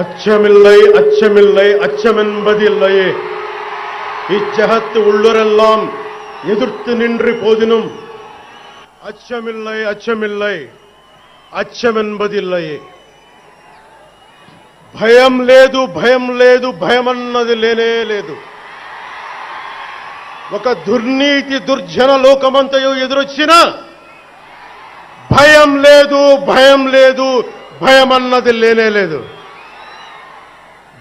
அச்சமில்லை அச்சமில்லை அச்சமென்பதில்லையே இச்சகத்து உள்ளுரெல்லாம் எதிர்த்து நின்று போதினும் அச்சமில்லை அச்சமில்லை అచ్చమెన్బదిల్లయే భయం లేదు భయం లేదు భయమన్నది లేనే లేదు. ఒక దుర్నీతి దుర్జన లోకమంతయు ఎదురొచ్చినా భయం లేదు భయం లేదు భయమన్నది లేనే లేదు.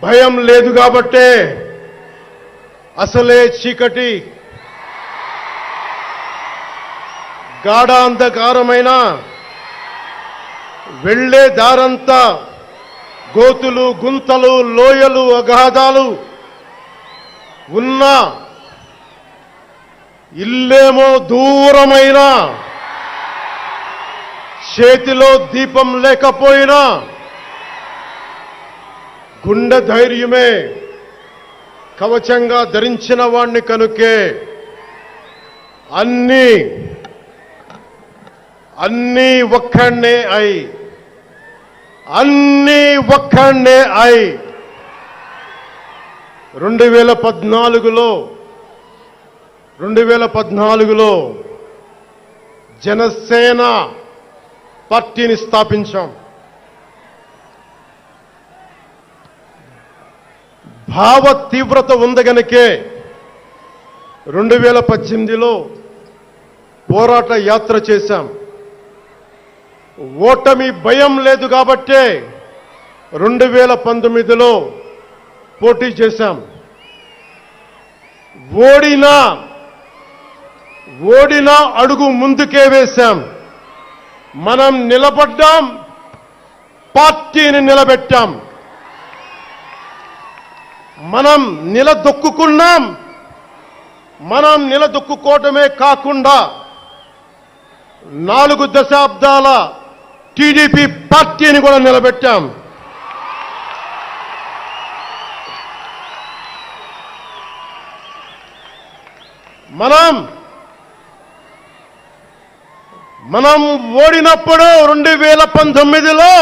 భయం లేదు కాబట్టే అసలే చీకటి గాఢాంధకారమైన వెళ్లే దారంతా గోతులు గుంతలు లోయలు అగాధాలు ఉన్న ఇల్లేమో దూరమైన చేతిలో దీపం లేకపోయినా గుండె ధైర్యమే కవచంగా ధరించిన వాణ్ణి కనుకే అన్నీ ఒక్కడే అన్నీ ఒక్కడే 2014లో జనసేన పార్టీని స్థాపించాం. భావ తీవ్రత ఉంది గనుకే 2018లో పోరాట యాత్ర చేశాం. ఓటమి భయం లేదు కాబట్టే 2019లో పోటీ చేశాం. ఓడినా అడుగు ముందుకే వేశాం. మనం నిలబడ్డాం, పార్టీని నిలబెట్టాం. మనం నిలదొక్కుకున్నాం. మనం నిలదొక్కుకోవటమే కాకుండా 4 దశాబ్దాల టీడీపీ పార్టీని కూడా నిలబెట్టాం. మనం ఓడినప్పుడు 2019లో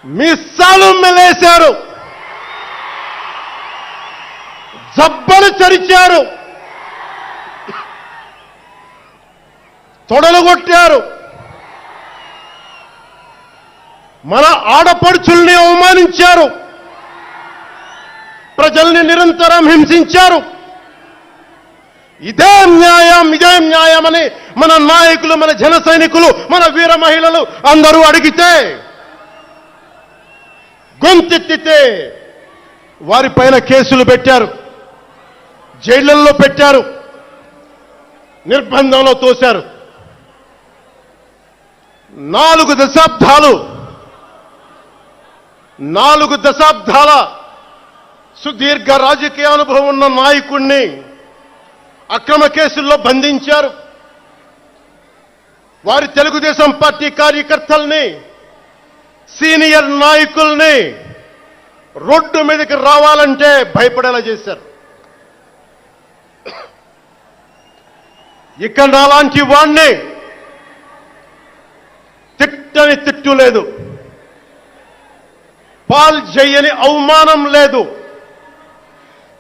మిస్సాలు మెలేశారు, జబ్బలు చరిచారు, తొడలు కొట్టారు, మన ఆడపడుచుల్ని అవమానించారు, ప్రజల్ని నిరంతరం హింసించారు. ఇదే న్యాయమని మన నాయకులు, మన జన సైనికులు, మన వీర మహిళలు అందరూ అడిగితే, గొంతెత్తితే వారిపైన కేసులు పెట్టారు, జైళ్లలో పెట్టారు, నిర్బంధంలో తోశారు. 4 దశాబ్దాల సుదీర్ఘ రాజకీయ అనుభవం ఉన్న నాయకుణ్ణి అక్రమ కేసుల్లో బంధించారు. వారి తెలుగుదేశం పార్టీ కార్యకర్తల్ని, సీనియర్ నాయకుల్ని రోడ్డు మీదకి రావాలంటే భయపడేలా చేశారు. ఇక్కడ అలాంటి వాణ్ణి తిట్టని తిట్టు లేదు, పాల్ చేయని అవమానం లేదు,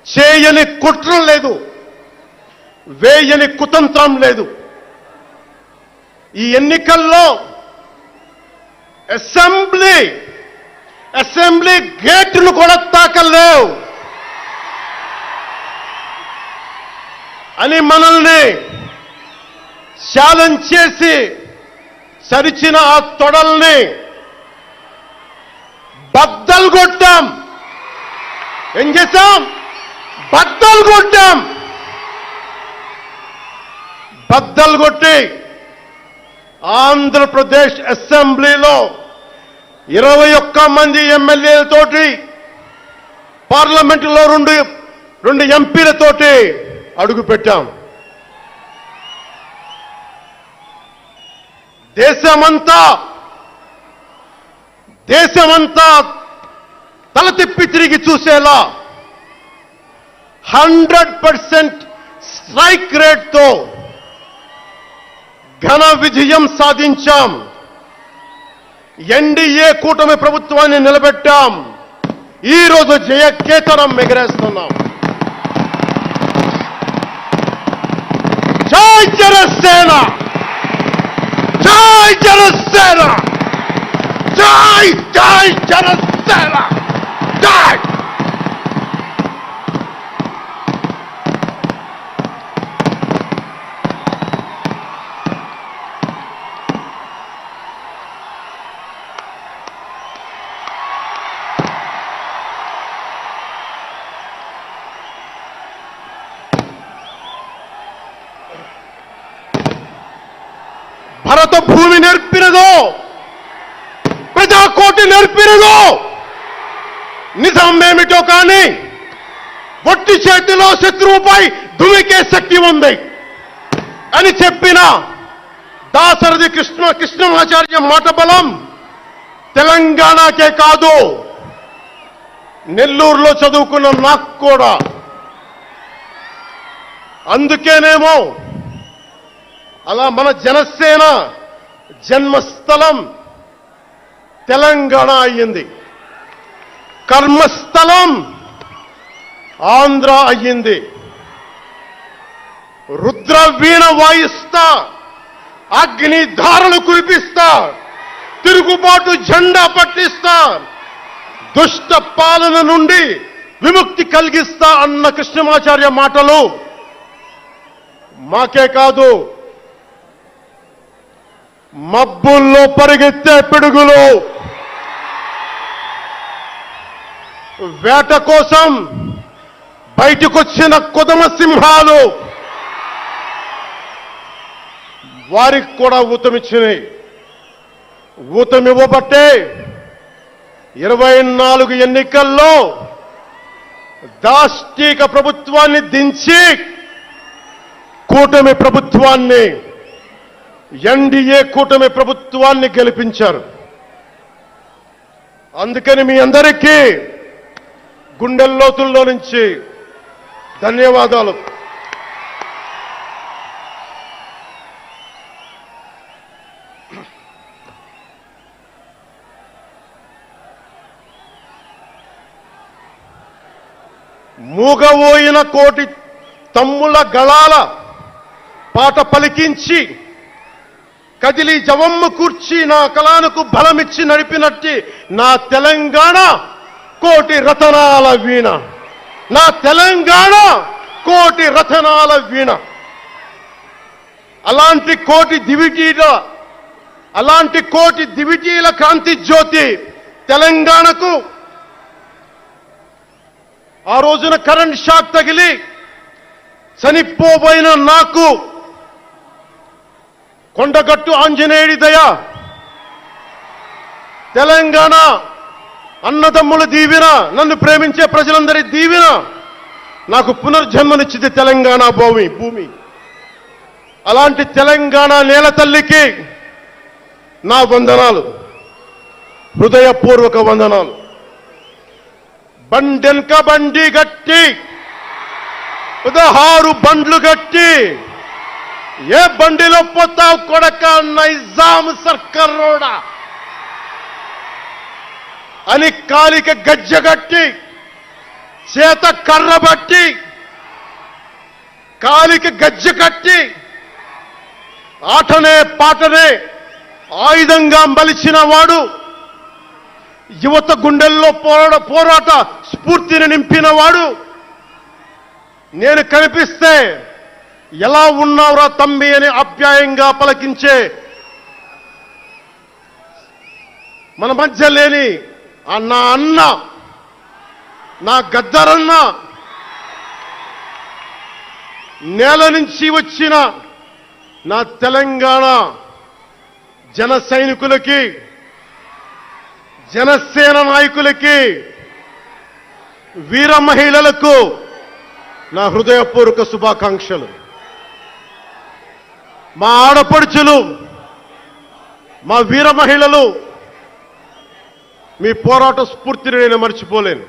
చేయని కుట్ర లేదు, వేయని కుతంత్రం లేదు. ఈ ఎన్నికల్లో అసెంబ్లీ గేటును కూడా తాకలేవు అని మనల్ని ఛాలెంజ్ చేసి సరిచిన ఆ తొడల్ని బద్దలు కొట్టాం. ఏం చేశాం? బద్దలు కొట్టాం. బద్దలు కొట్టి ఆంధ్రప్రదేశ్ అసెంబ్లీలో 21 మంది ఎమ్మెల్యేలతోటి, పార్లమెంటులో 2 ఎంపీలతోటి అడుగుపెట్టాం. దేశమంతా తల తిప్పి తిరిగి చూసేలా 100% స్ట్రైక్ రేట్తో ఘన విజయం సాధించాం. ఎన్డీఏ కూటమి ప్రభుత్వాన్ని నిలబెట్టాం. ఈ రోజు జయకేతనం ఎగరేస్తున్నాం. జై జనసేన, జై జనసేన, జై జై జనసేన, జై. భరత భూమి నేర్పినదో, ప్రజాకోటి నేర్పినదో, నిజమేమిటో కానీ ఒట్టి చేతిలో శత్రువుపై దుమికే శక్తి ఉంది అని చెప్పిన దాశరథి కృష్ణమాచార్య మాట బలం తెలంగాణకే కాదు, నెల్లూరులో చదువుకున్న నాకు కూడా. అందుకేనేమో అలా మన జనసేన జన్మస్థలం తెలంగాణ అయ్యింది, కర్మస్థలం ఆంధ్ర అయ్యింది. రుద్ర వీణ వాయిస్తా, అగ్ని ధారలు కురిపిస్తా, తిరుగుబాటు జెండా పట్టిస్తా, దుష్ట పాలన నుండి విముక్తి కలిగిస్తా అన్న కృష్ణమాచార్య మాటలు మాకే కాదు, మబ్బుల్లో పరిగెత్తే పిడుగులు, వేట కోసం బయటకొచ్చిన కొదమ సింహాలు వారికి కూడా ఊతమిచ్చినాయి. ఊతమివ్వబట్టే 24 ఎన్నికల్లో దాష్టీక ప్రభుత్వాన్ని దించి కూటమి ప్రభుత్వాన్ని, ఎన్డీఏ కూటమి ప్రభుత్వాన్ని గెలిపించారు. అందుకని మీ అందరికీ గుండెల్లోతుల్లో నుంచి ధన్యవాదాలు. మూగవోయిన కోటి తమ్ముల గళాల పాట పలికించి కదిలి జవమ్మ కూర్చి నా కళానికి బలమిచ్చి నడిపినట్టి నా తెలంగాణ కోటి రతనాల వీణ, నా తెలంగాణ కోటి రతనాల వీణ. అలాంటి కోటి దివిటీల కాంతి జ్యోతి తెలంగాణకు ఆ రోజున కరెంట్ షాక్ తగిలి చనిపోబోయిన నాకు కొండగట్టు ఆంజనేయుడి దయ, తెలంగాణ అన్నదమ్ముల దీవెన, నన్ను ప్రేమించే ప్రజలందరి దీవెన నాకు పునర్జన్మనిచ్చింది తెలంగాణ భూమి. అలాంటి తెలంగాణ నేల తల్లికి నా వందనాలు, హృదయపూర్వక వందనాలు. బండెన్క బండి గట్టి 16 బండ్లు గట్టి ఏ బండిలో పోతావు కొడక నైజాం సర్కార్ రోడా అని కాలిక గజ్జగట్టి, చేత కర్ర బట్టి కాలిక గజ్జ కట్టి ఆటనే పాటనే ఆయుధంగా మలిచిన వాడు, యువత గుండెల్లో పోరాట స్ఫూర్తిని నింపిన వాడు, నేను కనిపిస్తే ఎలా ఉన్నావురా తమ్మి అని ఆప్యాయంగా పలకించే మన మధ్య లేని నా అన్న, నా గద్దరన్న, నేల నుంచి వచ్చిన నా తెలంగాణ జన సైనికులకి, జనసేన నాయకులకి, వీర మహిళలకు నా హృదయపూర్వక శుభాకాంక్షలు. మా ఆడపడుచులు, మా వీర మహిళలు, మీ పోరాట స్ఫూర్తిని నేను మర్చిపోలేను.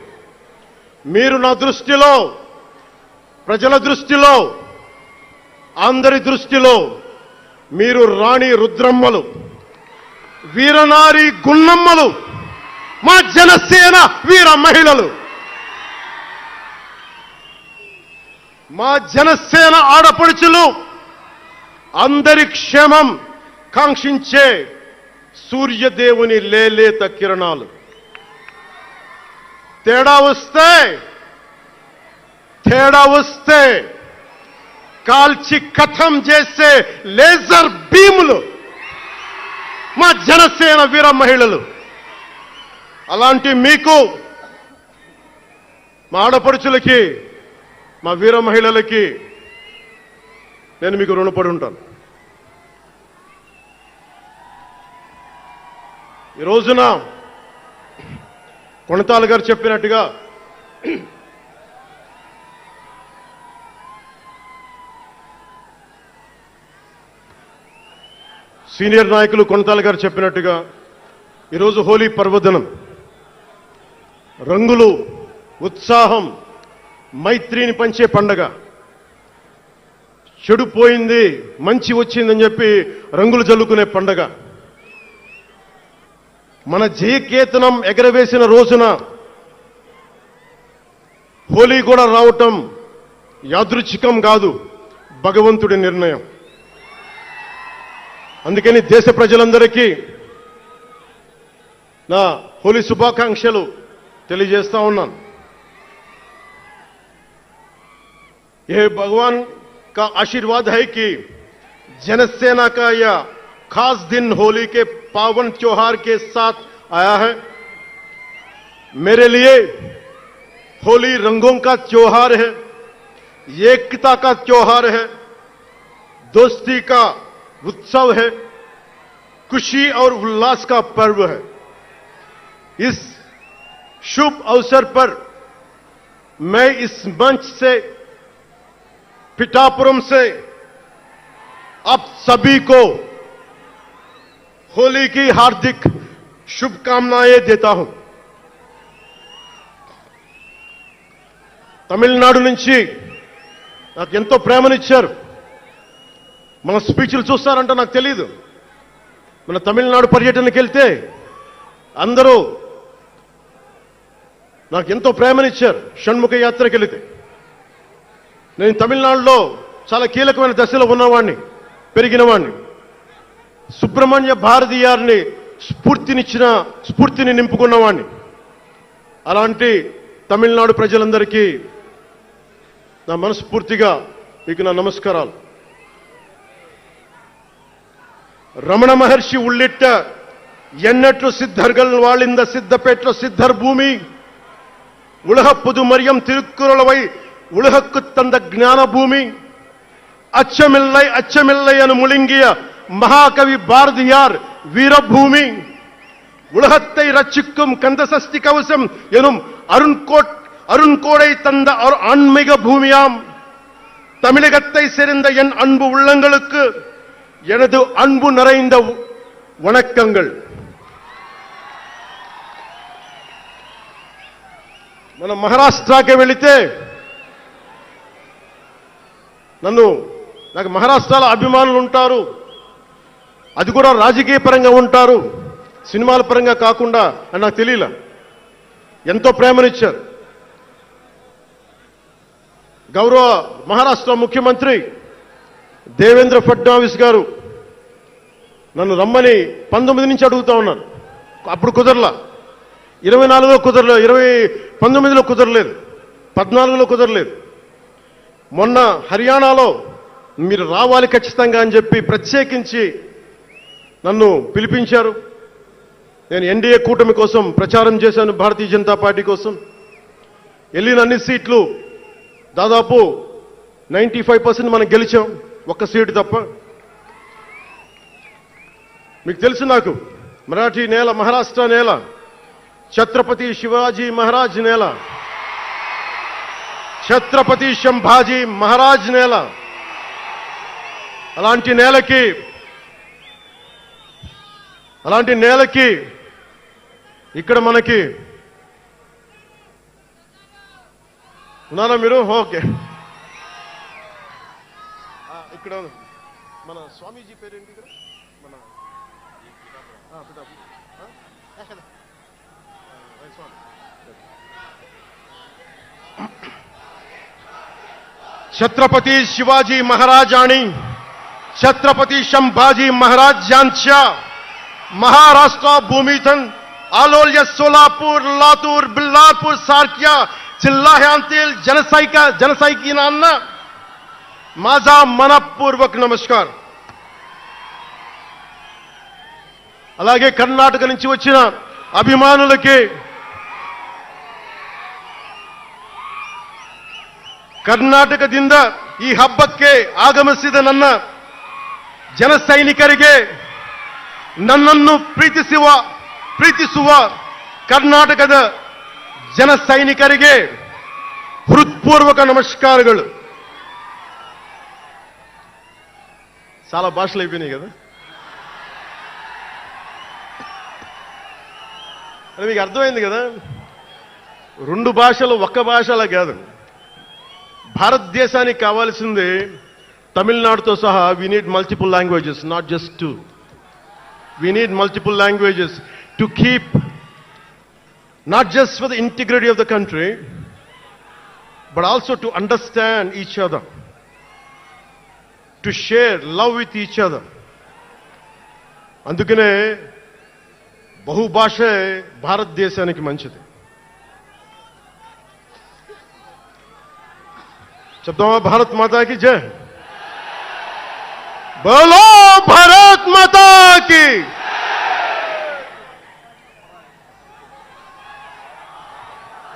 మీరు నా దృష్టిలో, ప్రజల దృష్టిలో, అందరి దృష్టిలో మీరు రాణి రుద్రమ్మలు. వీరనారి గున్నమ్మలు, మా జనసేన వీర మహిళలు, మా జనసేన ఆడపడుచులు, అందరి క్షేమం కాంక్షించే సూర్యదేవుని లేలేత కిరణాలు. తేడా వస్తే కాల్చి కథం చేసే లేజర్ బీములు మా జనసేన వీర మహిళలు. అలాంటి మీకు, మా ఆడపడుచులకి, మా వీర మహిళలకి నేను మీకు రుణపడి ఉంటాను. ఈ రోజున కొణతాల గారు చెప్పినట్టుగా సీనియర్ నాయకులు కొణతాల గారు చెప్పినట్టుగా ఈరోజు హోలీ పర్వదినం. రంగులు, ఉత్సాహం, మైత్రిని పంచే పండగ. చెడు పోయింది, మంచి వచ్చిందని చెప్పి రంగులు జల్లుకునే పండగ. మన జయకేతనం ఎగరవేసిన రోజున హోలీ కూడా రావటం యాదృచ్ఛికం కాదు, భగవంతుడి నిర్ణయం. అందుకని దేశ ప్రజలందరికీ నా హోలీ శుభాకాంక్షలు తెలియజేస్తా ఉన్నాను. ये भगवान का आशीर्वाद है कि जनसेना का यह खास दिन होली के पावन त्योहार के साथ आया है. मेरे लिए होली रंगों का त्योहार है, एकता का त्योहार है, दोस्ती का उत्सव है, खुशी और उल्लास का पर्व है. इस शुभ अवसर पर मैं इस मंच से, पिठापुरम से आप सभी को होली की हार्दिक शुभकामनाएं देता हूं. తమిళనాడు నుంచి నాకు ఎంతో ప్రేమనిచ్చారు. మన స్పీచ్లు చూస్తారంట నాకు తెలియదు. మన తమిళనాడు పర్యటనకి వెళ్తే అందరూ నాకు ఎంతో ప్రేమనిచ్చారు. షణ్ముఖ యాత్రకి వెళితే నేను తమిళనాడులో చాలా కీలకమైన దశలో ఉన్నవాడిని, పెరిగినవాడిని. సుబ్రహ్మణ్య భారతీయారిని స్ఫూర్తిని నింపుకున్నవాడిని. అలాంటి తమిళనాడు ప్రజలందరికీ నా మనస్ఫూర్తిగా మీకు నా నమస్కారాలు. రమణ మహర్షి ఉళ్ళిట్ట ఎన్నట్లు సిద్ధర్గల్ వాళింద సిద్ధపేట్ల సిద్ధర్ భూమి ఉలహ పుదు మరియం తిరుక్కురళవై உலகக்கு தந்த ஞான பூமி அச்சமில்லை என முழுங்கிய மகாகவி பாரதியார் வீரபூமி உலகத்தை ரட்சிக்கும் கந்தசஷ்டி கவசம் எனும் அருண்கோடை தந்த ஆன்மீக பூமியாம் தமிழகத்தை சேர்ந்த என் அன்பு உள்ளங்களுக்கு எனது அன்பு நிறைந்த வணக்கங்கள். మన మహారాష్ట్రకి వెళితే నాకు మహారాష్ట్రలో అభిమానులు ఉంటారు. అది కూడా రాజకీయ పరంగా ఉంటారు, సినిమాల పరంగా కాకుండా అని నాకు తెలియలా. ఎంతో ప్రేమనిచ్చారు. గౌరవ మహారాష్ట్ర ముఖ్యమంత్రి దేవేంద్ర ఫడ్నవీస్ గారు నన్ను రమ్మని 19 నుంచి అడుగుతా ఉన్నారు. అప్పుడు కుదరలా, 24లో కుదరలేదు, 19లో కుదరలేదు, 14లో కుదరలేదు. మొన్న హర్యానాలో మీరు రావాలి ఖచ్చితంగా అని చెప్పి ప్రత్యేకించి నన్ను పిలిపించారు. నేను ఎన్డీఏ కూటమి కోసం ప్రచారం చేశాను, భారతీయ జనతా పార్టీ కోసం. వెళ్ళిన అన్ని సీట్లు దాదాపు 95% మనం గెలిచాం, ఒక్క సీటు తప్ప. మీకు తెలుసు, నాకు మరాఠీ నేల, మహారాష్ట్ర నేల, ఛత్రపతి శివాజీ మహారాజ్ నేల, ఛత్రపతి సంభాజీ మహారాజ్ నేల. అలాంటి నేలకి ఇక్కడ మనకి ఉన్నారా మీరు? ఓకే. ఇక్కడ మన స్వామీజీ పేరేంటి? ఇక్కడ మన छत्रपती शिवाजी महाराज आणि छत्रपती संभाजी महाराज यांच्या महाराष्ट्र भूमीतून आलोल्य सोलापूर, लातूर, बिल्लारपूर सारख्या जिल्ह्यांतील जनसैनिकांना माझा मनपूर्वक नमस्कार. అలాగే కర్ణాటక నుంచి వచ్చిన అభిమానులకి, ಕರ್ನಾಟಕದಿಂದ ಈ ಹಬ್ಬಕ್ಕೆ ಆಗಮಿಸಿದ ನನ್ನ ಜನ ಸೈನಿಕರಿಗೆ, ನನ್ನನ್ನು ಪ್ರೀತಿಸುವ ಕರ್ನಾಟಕದ ಜನ ಸೈನಿಕರಿಗೆ ಹೃತ್ಪೂರ್ವಕ నమస్కారాలు. చాలా భాషలు అయిపోయినాయి కదా. అది మీకు అర్థమైంది కదా. రెండు భాషలు ఒక్క భాషలా కాదు. భారతదేశానికి కావాల్సింది తమిళనాడుతో సహా we need multiple languages, not just two. We need multiple languages to keep, not just for the integrity of the country, but also to understand each other, to share love with each other. అందుకనే బహుభాష భారతదేశానికి మంచిది. చెప్తామా? భారత్ మాతా కి జై. బోలో భారత్ మాతా కి.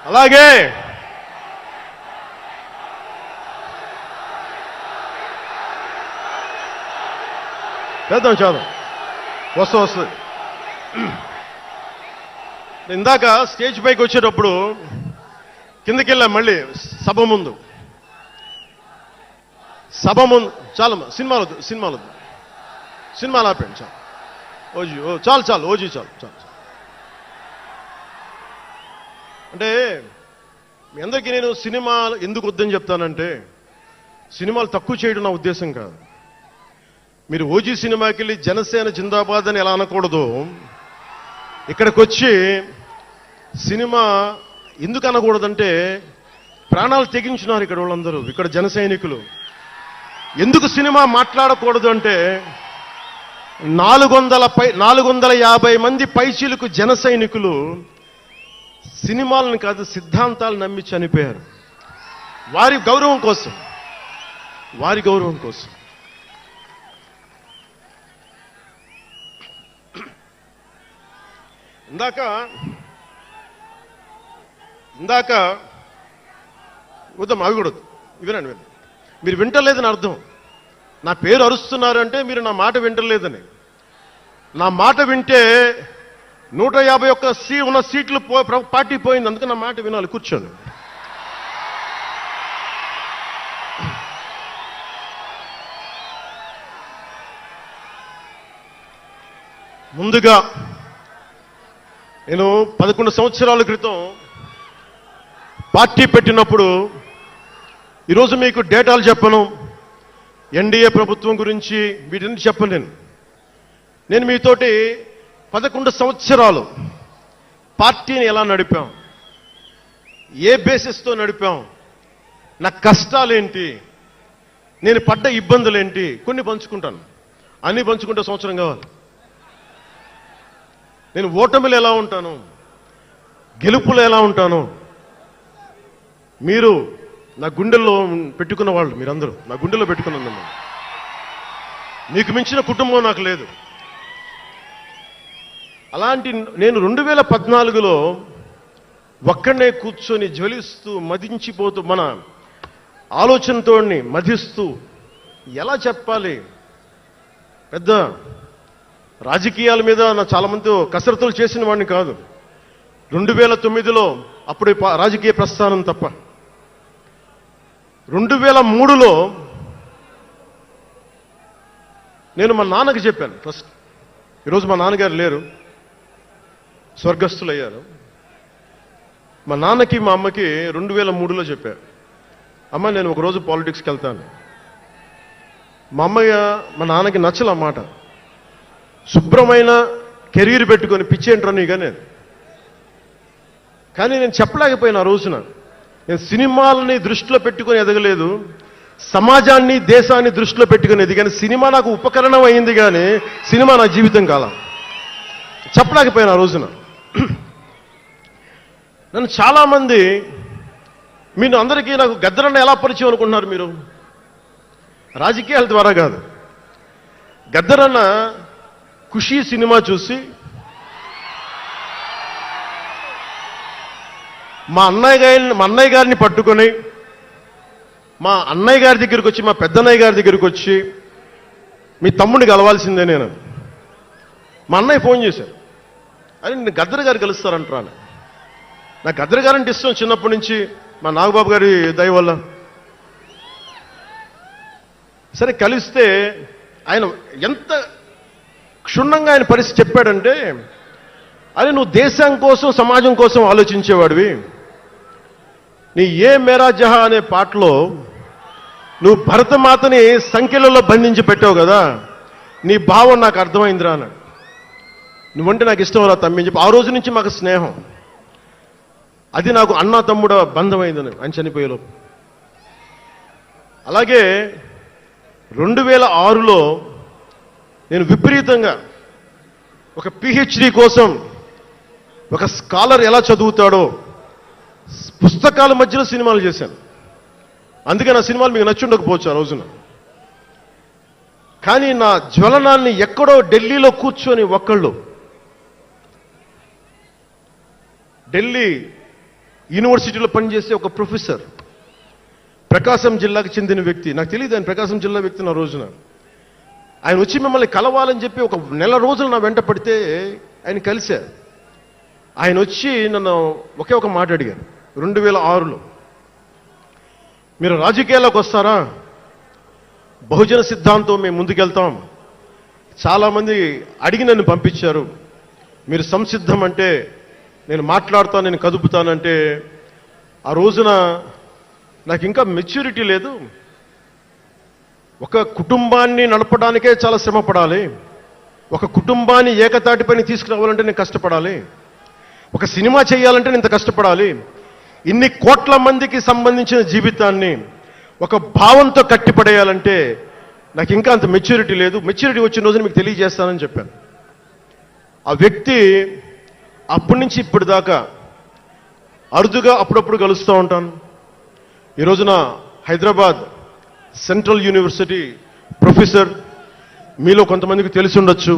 అలాగే చేద్దాం చేద్దాం వస్తుంది. ఇందాక స్టేజ్ పైకి వచ్చేటప్పుడు కిందకి వెళ్ళాం. మళ్ళీ సభ ముందు చాలా సినిమాలు ఆపండి. చాలు ఓజీ చాలు. అంటే మీ అందరికీ నేను సినిమాలు ఎందుకు వద్దని చెప్తానంటే, సినిమాలు తక్కువ చేయడం నా ఉద్దేశం కాదు. మీరు ఓజీ సినిమాకి వెళ్ళి జనసేన జిందాబాద్ అని ఎలా అనకూడదు, ఇక్కడికి వచ్చి సినిమా ఎందుకు అనకూడదంటే, ప్రాణాలు తెగించినారు ఇక్కడ వాళ్ళందరూ, ఇక్కడ జన సైనికులు. ఎందుకు సినిమా మాట్లాడకూడదు అంటే, 450 మంది పైచీలకు జన సైనికులు సినిమాలను కాదు సిద్ధాంతాలు నమ్మి చనిపోయారు. వారి గౌరవం కోసం. ఇందాక వద్దాం, అవి కూడా వినండి. మీరు వింటలేదని అర్థం. నా పేరు అరుస్తున్నారంటే మీరు నా మాట వింటలేదని. నా మాట వింటే 151 ఉన్న సీట్లు పార్టీ పోయింది. అందుకే నా మాట వినాలి. కూర్చోండి. ముందుగా నేను 11 సంవత్సరాల క్రితం పార్టీ పెట్టినప్పుడు, ఈరోజు మీకు డేటాలు చెప్పను, ఎన్డీఏ ప్రభుత్వం గురించి వీటిని చెప్పను. నేను మీతోటి 11 సంవత్సరాలు పార్టీని ఎలా నడిపాం, ఏ బేసిస్తో నడిపాం, నా కష్టాలేంటి, నేను పడ్డ ఇబ్బందులేంటి, కొన్ని పంచుకుంటాను. అన్ని పంచుకుంటే సంవత్సరం కావాలి. నేను ఓటమిలు ఎలా ఉంటాను, గెలుపులు ఎలా ఉంటాను, మీరు నా గుండెల్లో పెట్టుకున్న వాళ్ళు, మీరందరూ నా గుండెల్లో పెట్టుకున్నదమ్మా. మీకు మించిన కుటుంబం నాకు లేదు. అలాంటి నేను 2014లో ఒక్కడనే కూర్చొని జ్వలిస్తూ మదించిపోతూ, మన ఆలోచనతో మధిస్తూ, ఎలా చెప్పాలి, పెద్ద రాజకీయాల మీద నా చాలా మంది కసరత్తులు చేసిన వాడిని కాదు. 2009లో అప్పుడు రాజకీయ ప్రస్థానం తప్ప. 2003లో నేను మా నాన్నకి చెప్పాను ఫస్ట్. ఈరోజు మా నాన్నగారు లేరు, స్వర్గస్థులయ్యారు. మా నాన్నకి మా అమ్మకి 2003లో చెప్పారు, అమ్మ నేను ఒకరోజు పాలిటిక్స్కి వెళ్తాను. మా నాన్నకి నచ్చల మాట. శుభ్రమైన కెరీర్ పెట్టుకొని పిచ్చేంట్రా నీకనే. కానీ నేను చెప్పలేకపోయినా ఆ రోజున. నేను సినిమాలని దృష్టిలో పెట్టుకొని ఎదగలేదు, సమాజాన్ని దేశాన్ని దృష్టిలో పెట్టుకుని ఎదిగాను. సినిమా నాకు ఉపకరణం అయింది కానీ సినిమా నా జీవితం కాలం. చెప్పలేకపోయినా ఆ రోజున. నన్ను చాలామంది, మీరు అందరికీ నాకు గద్దరన్న ఎలా పరిచయం అనుకుంటున్నారు మీరు? రాజకీయాల ద్వారా కాదు. గద్దరన్న ఖుషీ సినిమా చూసి మా అన్నయ్య గారిని పట్టుకొని మా అన్నయ్య గారి దగ్గరికి వచ్చి, మా పెద్దన్నయ్య గారి దగ్గరికి వచ్చి, మీ తమ్ముడిని కలవాల్సిందే నేను. మా అన్నయ్య ఫోన్ చేశారు, అని నేను గద్దర్ గారు కలుస్తారంటాను. నాకు గద్దర్ గారంటే ఇష్టం చిన్నప్పటి నుంచి, మా నాగబాబు గారి దయ వల్ల. సరే కలిస్తే ఆయన ఎంత క్షుణ్ణంగా ఆయన పరిస్థితి చెప్పాడంటే, అది నువ్వు దేశం కోసం సమాజం కోసం ఆలోచించేవాడివి. నీ ఏ మేరా జహా అనే పాటలో నువ్వు భరతమాతని సంఖ్యలలో బంధించి పెట్టావు కదా, నీ భావం నాకు అర్థమైందిరా అన్నాడు. నువ్వంటే నాకు ఇష్టం రా తమ్మి అని చెప్పి ఆ రోజు నుంచి మాకు స్నేహం. అది నాకు అన్నా తమ్ముడు బంధమైందని ఆయన చనిపోయేలోపు. అలాగే 2006లో నేను విపరీతంగా ఒక పిహెచ్డి కోసం ఒక స్కాలర్ ఎలా చదువుతాడో పుస్తకాల మధ్యలో సినిమాలు చేశాను. అందుకే నా సినిమాలు మీకు నచ్చుండకపోవచ్చు ఆ రోజున. కానీ నా జ్వలనాన్ని ఎక్కడో ఢిల్లీలో కూర్చొని ఒక్కళ్ళు, ఢిల్లీ యూనివర్సిటీలో పనిచేసే ఒక ప్రొఫెసర్, ప్రకాశం జిల్లాకు చెందిన వ్యక్తి, నాకు తెలియదు ఆయన ప్రకాశం జిల్లా వ్యక్తి. నా రోజున ఆయన వచ్చి మిమ్మల్ని కలవాలని చెప్పి ఒక నెల రోజులు నా వెంట పడితే ఆయన కలిశారు. ఆయన వచ్చి నన్ను ఒకే ఒక మాట అడిగారు 2006లో, మీరు రాజకీయాల్లోకి వస్తారా? బహుజన సిద్ధాంతం మేము ముందుకెళ్తాం. చాలామంది అడిగి నన్ను పంపించారు, మీరు సంసిద్ధం అంటే నేను మాట్లాడతాను, నేను కదుపుతానంటే. ఆ రోజున నాకు ఇంకా మెచ్యూరిటీ లేదు. ఒక కుటుంబాన్ని నడపడానికే చాలా శ్రమ పడాలి. ఒక కుటుంబాన్ని ఏకతాటిపైన తీసుకురావాలంటే నేను కష్టపడాలి. ఒక సినిమా చేయాలంటే నేను ఇంత కష్టపడాలి. ఇన్ని కోట్ల మందికి సంబంధించిన జీవితాన్ని ఒక భావంతో కట్టిపడేయాలంటే నాకు ఇంకా అంత మెచ్యూరిటీ లేదు. మెచ్యూరిటీ వచ్చిన రోజున మీకు తెలియజేస్తానని చెప్పాను. ఆ వ్యక్తి అప్పటి నుంచి ఇప్పటి దాకా అరుదుగా అప్పుడప్పుడు కలుస్తూ ఉంటాను. ఈ రోజున హైదరాబాద్ సెంట్రల్ యూనివర్సిటీ ప్రొఫెసర్, మీలో కొంతమందికి తెలిసి ఉండొచ్చు,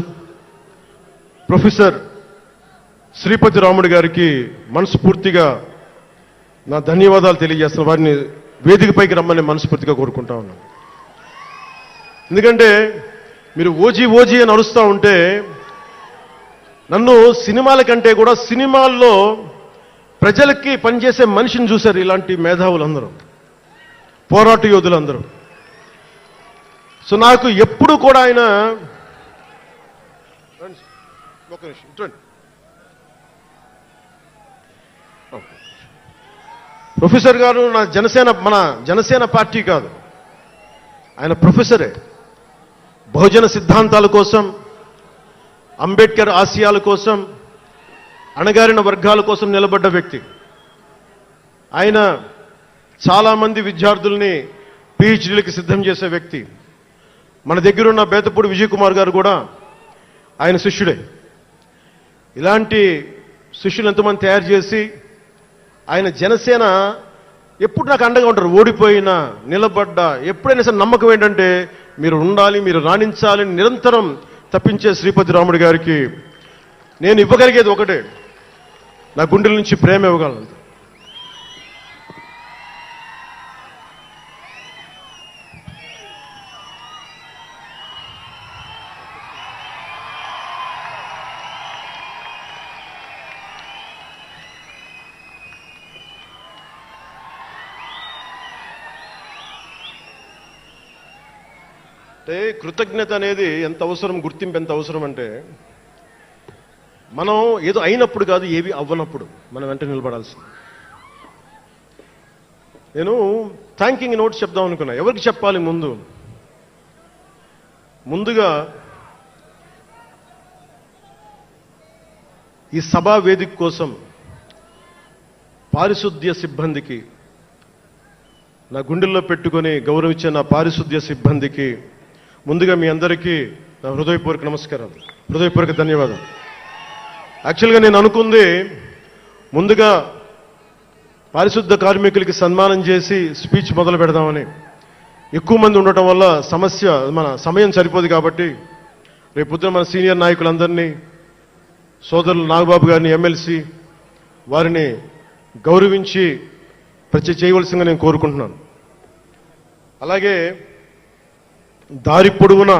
ప్రొఫెసర్ శ్రీపతి రాముడు గారికి మనస్ఫూర్తిగా నా ధన్యవాదాలు తెలియజేస్తున్నాను. వారిని వేదికపైకి రమ్మని మనస్ఫూర్తిగా కోరుకుంటా ఉన్నాను. ఎందుకంటే మీరు ఓజీ అని అరుస్తూ ఉంటే, నన్ను సినిమాల కంటే కూడా సినిమాల్లో ప్రజలకి పనిచేసే మనిషిని చూశారు ఇలాంటి మేధావులందరూ, పోరాట యోధులందరూ. సో నాకు ఎప్పుడు కూడా ఆయన ప్రొఫెసర్ గారు మన జనసేన పార్టీ కాదు, ఆయన ప్రొఫెసరే. బహుజన సిద్ధాంతాల కోసం, అంబేద్కర్ ఆశయాల కోసం, అణగారిన వర్గాల కోసం నిలబడ్డ వ్యక్తి. ఆయన చాలామంది విద్యార్థుల్ని పిహెచ్డీలకి సిద్ధం చేసే వ్యక్తి. మన దగ్గరున్న బేతపూడి విజయ్ కుమార్ గారు కూడా ఆయన శిష్యుడే. ఇలాంటి శిష్యులు ఎంతమంది తయారు చేసి ఆయన జనసేన ఎప్పుడు నాకు అండగా ఉంటారు. ఓడిపోయినా నిలబడ్డా ఎప్పుడైనా సరే నమ్మకం ఏంటంటే మీరు ఉండాలి, మీరు రాణించాలని నిరంతరం తప్పించే శ్రీపతి రాముడు గారికి నేను ఇవ్వగలిగేది ఒకటే, నా గుండెల నుంచి ప్రేమ ఇవ్వగలను. అంటే కృతజ్ఞత అనేది ఎంత అవసరం, గుర్తింపు ఎంత అవసరం అంటే, మనం ఏదో అయినప్పుడు కాదు, ఏవి అవ్వనప్పుడు మనం వెంట నిలబడాల్సింది. నేను థ్యాంకింగ్ నోట్స్ చెప్దాం అనుకున్నా. ఎవరికి చెప్పాలి? ముందుగా ఈ సభా వేదిక కోసం పారిశుద్ధ్య సిబ్బందికి నా గుండెల్లో పెట్టుకొని గౌరవించే నా పారిశుద్ధ్య సిబ్బందికి ముందుగా మీ అందరికీ నా హృదయపూర్వక నమస్కారం, హృదయపూర్వక ధన్యవాదాలు. యాక్చువల్గా నేను అనుకుంది ముందుగా పారిశుద్ధ కార్మికులకి సన్మానం చేసి స్పీచ్ మొదలు పెడదామని. ఎక్కువ మంది ఉండటం వల్ల మన సమయం సరిపోదు కాబట్టి రేపొద్దున మన సీనియర్ నాయకులందరినీ, సోదరులు నాగబాబు గారిని, ఎమ్మెల్సీ వారిని గౌరవించి చేయవలసిందిగా నేను కోరుకుంటున్నాను. అలాగే దారి పొడవున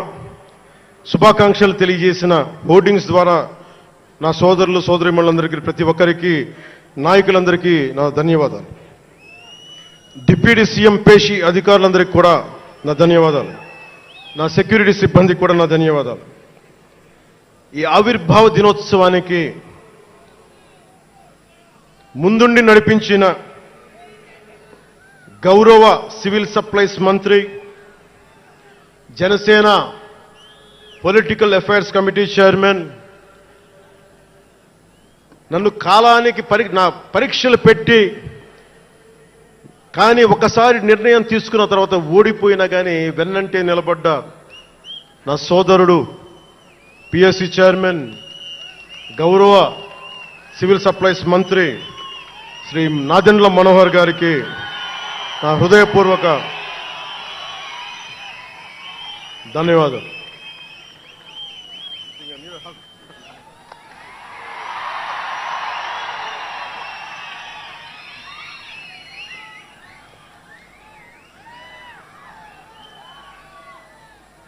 శుభాకాంక్షలు తెలియజేసిన హోర్డింగ్స్ ద్వారా నా సోదరులు సోదరిమణులందరికీ, ప్రతి ఒక్కరికి, నాయకులందరికీ నా ధన్యవాదాలు. డిప్యూటీ సీఎం పేషి అధికారులందరికీ కూడా నా ధన్యవాదాలు. నా సెక్యూరిటీ సిబ్బందికి కూడా నా ధన్యవాదాలు. ఈ ఆవిర్భావ దినోత్సవానికి ముందుండి నడిపించిన గౌరవ సివిల్ సప్లైస్ మంత్రి, Janasena political affairs committee chairman, నన్ను కాలానికి నా పరీక్షలు పెట్టి కానీ ఒకసారి నిర్ణయం తీసుకున్న తర్వాత ఓడిపోయినా కానీ వెన్నంటే నిలబడ్డ నా సోదరుడు, పిఎస్సి చైర్మన్, గౌరవ సివిల్ సప్లైస్ మంత్రి శ్రీ నాదెండ్ల మనోహర్ గారికి నా హృదయపూర్వక ధన్యవాదాలు.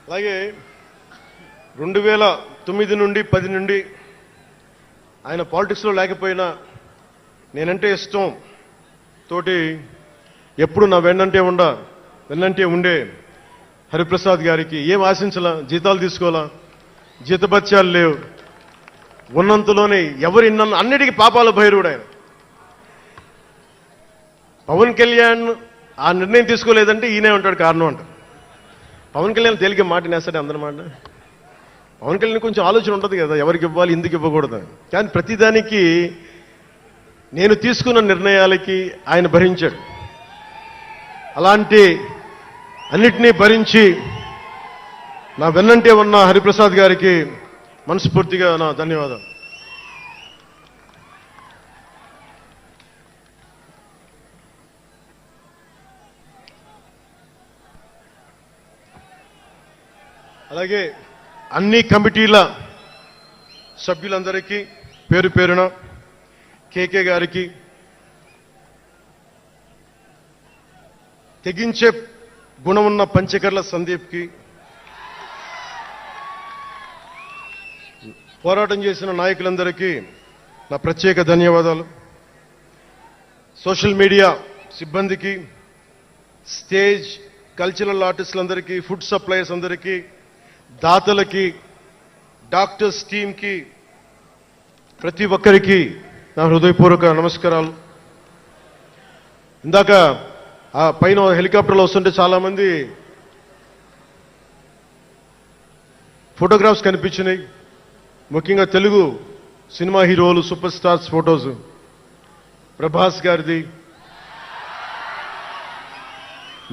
అలాగే 2009 నుండి 10 నుండి ఆయన పాలిటిక్స్లో లేకపోయినా నేనంటే ఇష్టం తోటి ఎప్పుడు నా వెన్నంటే ఉండే హరిప్రసాద్ గారికి ఏం ఆశించాలా, జీతాలు తీసుకోవాలా, జీతభత్యాలు లేవు, ఉన్నంతలోనే ఎవరిన్న అన్నిటికీ పాపాల భైరవుడు ఆయన. పవన్ కళ్యాణ్ ఆ నిర్ణయం తీసుకోలేదంటే ఈయనే ఉంటాడు కారణం అంట. పవన్ కళ్యాణ్ తేలిక మాట నేస్తాడు అందరి మాట. పవన్ కళ్యాణ్ కొంచెం ఆలోచన ఉంటుంది కదా, ఎవరికి ఇవ్వాలి, ఎందుకు ఇవ్వకూడదు. కానీ ప్రతిదానికి నేను తీసుకున్న నిర్ణయాలకి ఆయన భరించాడు. అలాంటి అన్నిటినీ భరించి నా వెన్నంటే ఉన్న హరిప్రసాద్ గారికి మనస్ఫూర్తిగా నా ధన్యవాదాలు. అలాగే అన్ని కమిటీల సభ్యులందరికీ పేరు పేరున, కేకే గారికి, తెగించే గుణమున్న పంచకర్ల సందీప్కి, పోరాటం చేసిన నాయకులందరికీ నా ప్రత్యేక ధన్యవాదాలు. సోషల్ మీడియా సిబ్బందికి, స్టేజ్ కల్చరల్ ఆర్టిస్టులందరికీ, ఫుడ్ సప్లైయర్స్ అందరికీ, దాతలకి, డాక్టర్స్ టీమ్కి, ప్రతి ఒక్కరికి నా హృదయపూర్వక నమస్కారాలు. ఇందాక ఆ పైన హెలికాప్టర్లో వస్తుంటే చాలామంది ఫోటోగ్రాఫ్స్ కనిపించినాయి. ముఖ్యంగా తెలుగు సినిమా హీరోలు, సూపర్ స్టార్స్ ఫోటోస్, ప్రభాస్ గారిది,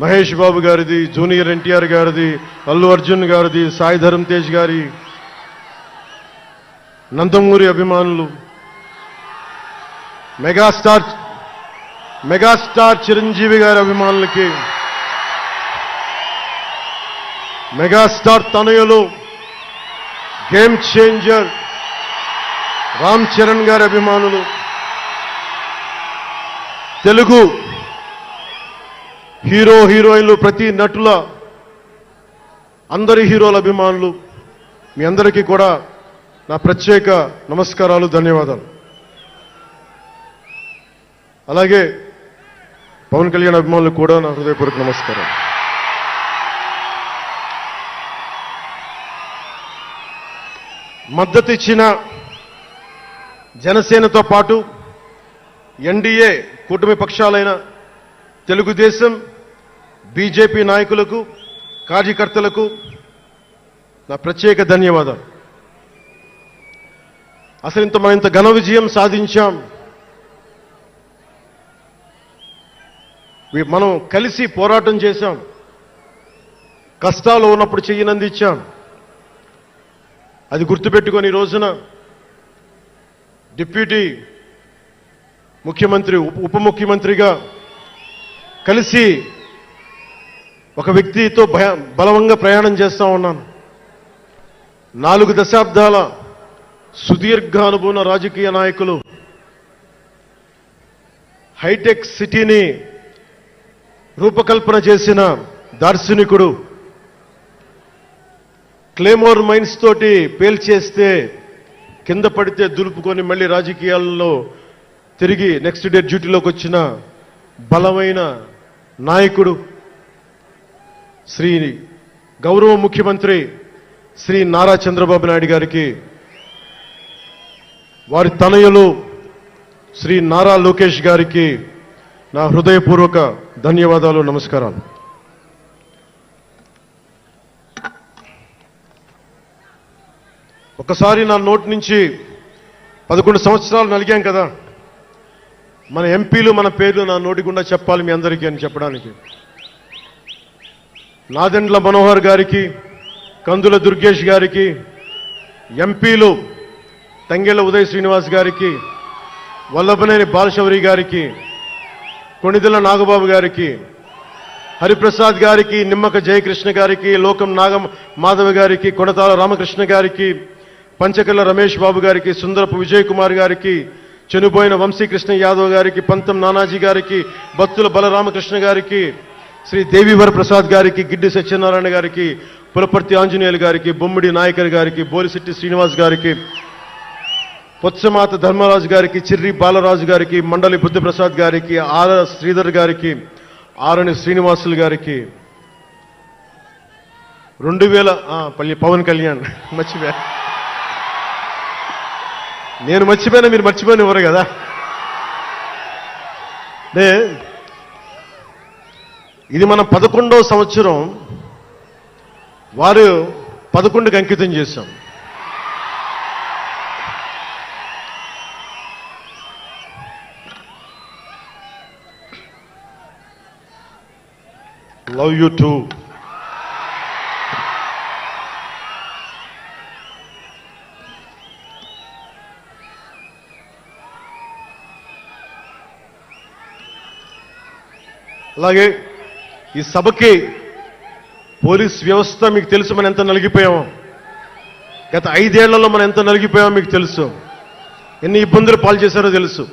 మహేష్ బాబు గారిది, జూనియర్ ఎన్టీఆర్ గారిది, అల్లు అర్జున్ గారిది, సాయి ధరమ్ తేజ్ గారి, నందమూరి అభిమానులు, మెగాస్టార్ చిరంజీవి గారి అభిమానులకి, మెగాస్టార్ తనయులు, గేమ్ చేంజర్ రామ్ చరణ్ గారి అభిమానులు, తెలుగు హీరోయిన్లు, ప్రతి నటుల, అందరి హీరోల అభిమానులు, మీ అందరికీ కూడా నా ప్రత్యేక నమస్కారాలు, ధన్యవాదాలు. అలాగే పవన్ కళ్యాణ్ అభిమానులకు కూడా నా హృదయపూర్వక నమస్కారం. మద్దతు ఇచ్చిన జనసేనతో పాటు ఎన్డీఏ కూటమి పక్షాలైన తెలుగుదేశం, బీజేపీ నాయకులకు, కార్యకర్తలకు నా ప్రత్యేక ధన్యవాదాలు. అసలు మనం ఇంత ఘన విజయం సాధించాం. మనం కలిసి పోరాటం చేశాం. కష్టాలు ఉన్నప్పుడు చెయ్యనందించాం. అది గుర్తుపెట్టుకొని ఈ రోజున డిప్యూటీ ముఖ్యమంత్రి, ఉప ముఖ్యమంత్రిగా కలిసి ఒక వ్యక్తితో బలవంగా ప్రయాణం చేస్తా ఉన్నాను. 4 దశాబ్దాల సుదీర్ఘ అనుభవ రాజకీయ నాయకులు, హైటెక్ సిటీని రూపకల్పన చేసిన దార్శనికుడు, క్లేమోర్ మైన్స్ తోటి పేల్చేస్తే కింద పడితే దులుపుకొని మళ్ళీ రాజకీయాల్లో తిరిగి నెక్స్ట్ డే డ్యూటీలోకి వచ్చిన బలమైన నాయకుడు, శ్రీ గౌరవ ముఖ్యమంత్రి శ్రీ నారా చంద్రబాబు నాయుడు గారికి, వారి తనయులు శ్రీ నారా లోకేష్ గారికి నా హృదయపూర్వక ధన్యవాదాలు, నమస్కారాలు. ఒకసారి నా నోటి నుంచి 11 సంవత్సరాలు నలిగాం కదా, మన ఎంపీలు మన పేర్లు నా నోటి గుండా చెప్పాలి మీ అందరికీ అని చెప్పడానికి. నాదెండ్ల మనోహర్ గారికి, కందుల దుర్గేష్ గారికి, ఎంపీలు తంగెళ్ల ఉదయ్ శ్రీనివాస్ గారికి, వల్లభనేని బాలశౌరి గారికి, కొణిదెల నాగబాబు గారికి, హరిప్రసాద్ గారికి, నిమ్మక జయకృష్ణ గారికి, లోకం మాధవ గారికి, కొనతాల రామకృష్ణ గారికి, పంచకల్ల రమేష్ బాబు గారికి, సుందరపు విజయ్ కుమార్ గారికి, చనిపోయిన వంశీకృష్ణ యాదవ్ గారికి, పంతం నానాజీ గారికి, బత్తుల బలరామకృష్ణ గారికి, శ్రీ దేవివర ప్రసాద్ గారికి, గిడ్డి సత్యనారాయణ గారికి, పులపర్తి ఆంజనేయులు గారికి, బొమ్మిడి నాయకర్ గారికి, బోలిశెట్టి శ్రీనివాస్ గారికి, పొత్సమాత ధర్మరాజు గారికి, చిర్రి బాలరాజు గారికి, మండలి బుద్ధప్రసాద్ గారికి, ఆర్ శ్రీధర్ గారికి, ఆరణి శ్రీనివాసులు గారికి, 2000 పవన్ కళ్యాణ్ మర్చిపోయా, నేను మర్చిపోయినా మీరు మర్చిపోయిన ఎవరు కదా. ఇది మన 11వ సంవత్సరం, వారు 11కి అంకితం చేశాం. Love you two. అలాగే ఈ సభకి పోలీస్ వ్యవస్థ మీకు తెలుసు, మనం ఎంత నలిగిపోయామో. గత 5 ఏళ్లలో మనం ఎంత నలిగిపోయామో మీకు తెలుసు, ఎన్ని ఇబ్బందులు పాలు చేశారో తెలుసు.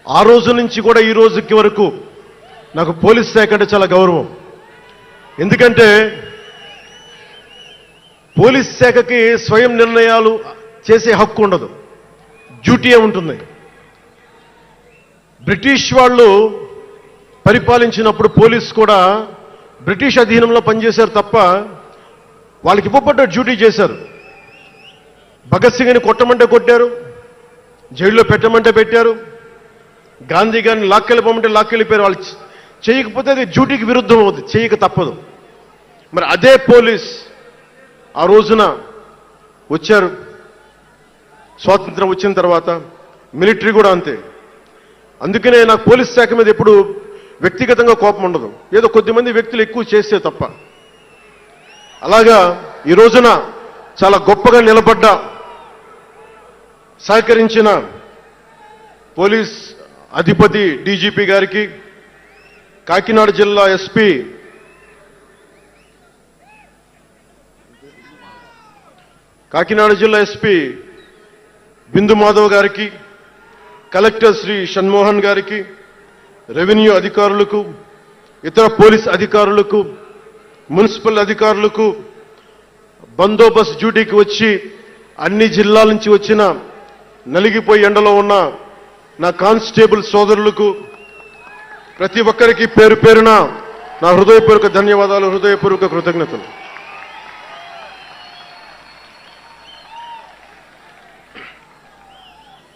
ఆ రోజు నుంచి కూడా ఈ రోజుకి వరకు నాకు పోలీస్ శాఖ అంటే చాలా గౌరవం. ఎందుకంటే పోలీస్ శాఖకి స్వయం నిర్ణయాలు చేసే హక్కు ఉండదు, డ్యూటీయే ఉంటుంది. బ్రిటిష్ వాళ్ళు పరిపాలించినప్పుడు పోలీసు కూడా బ్రిటిష్ అధీనంలో పనిచేశారు తప్ప వాళ్ళకి ఇవ్వబడ్డ డ్యూటీ చేశారు. భగత్ సింగ్ని కొట్టమంటే కొట్టారు, జైల్లో పెట్టమంటే పెట్టారు, గాంధీ గారిని లాక్కెళ్ళిపోమంటే లాక్కెళ్ళిపోయారు. వాళ్ళు చేయకపోతే అది డ్యూటీకి విరుద్ధం అవుతుంది, చేయక తప్పదు. మరి అదే పోలీస్ ఆ రోజున వచ్చారు. స్వాతంత్రం వచ్చిన తర్వాత మిలిటరీ కూడా అంతే. అందుకనే నాకు పోలీస్ శాఖ మీద ఎప్పుడు వ్యక్తిగతంగా కోపం ఉండదు, ఏదో కొద్దిమంది వ్యక్తులు ఎక్కువ చేస్తే తప్ప. అలాగా ఈ రోజున చాలా గొప్పగా నిలబడ్డ, సహకరించిన పోలీస్ అధిపతి డీజీపీ గారికి, కాకినాడ జిల్లా ఎస్పీ బిందు మాధవ్ గారికి, కలెక్టర్ శ్రీ షణ్మోహన్ గారికి, రెవెన్యూ అధికారులకు, ఇతర పోలీస్ అధికారులకు, మున్సిపల్ అధికారులకు, బందోబస్తు డ్యూటీకి వచ్చి అన్ని జిల్లాల నుంచి వచ్చిన నలిగిపోయి ఎండలో ఉన్న నా కానిస్టేబుల్ సోదరులకు, ప్రతి ఒక్కరికి పేరు పేరున నా హృదయపూర్వక ధన్యవాదాలు, హృదయపూర్వక కృతజ్ఞతలు.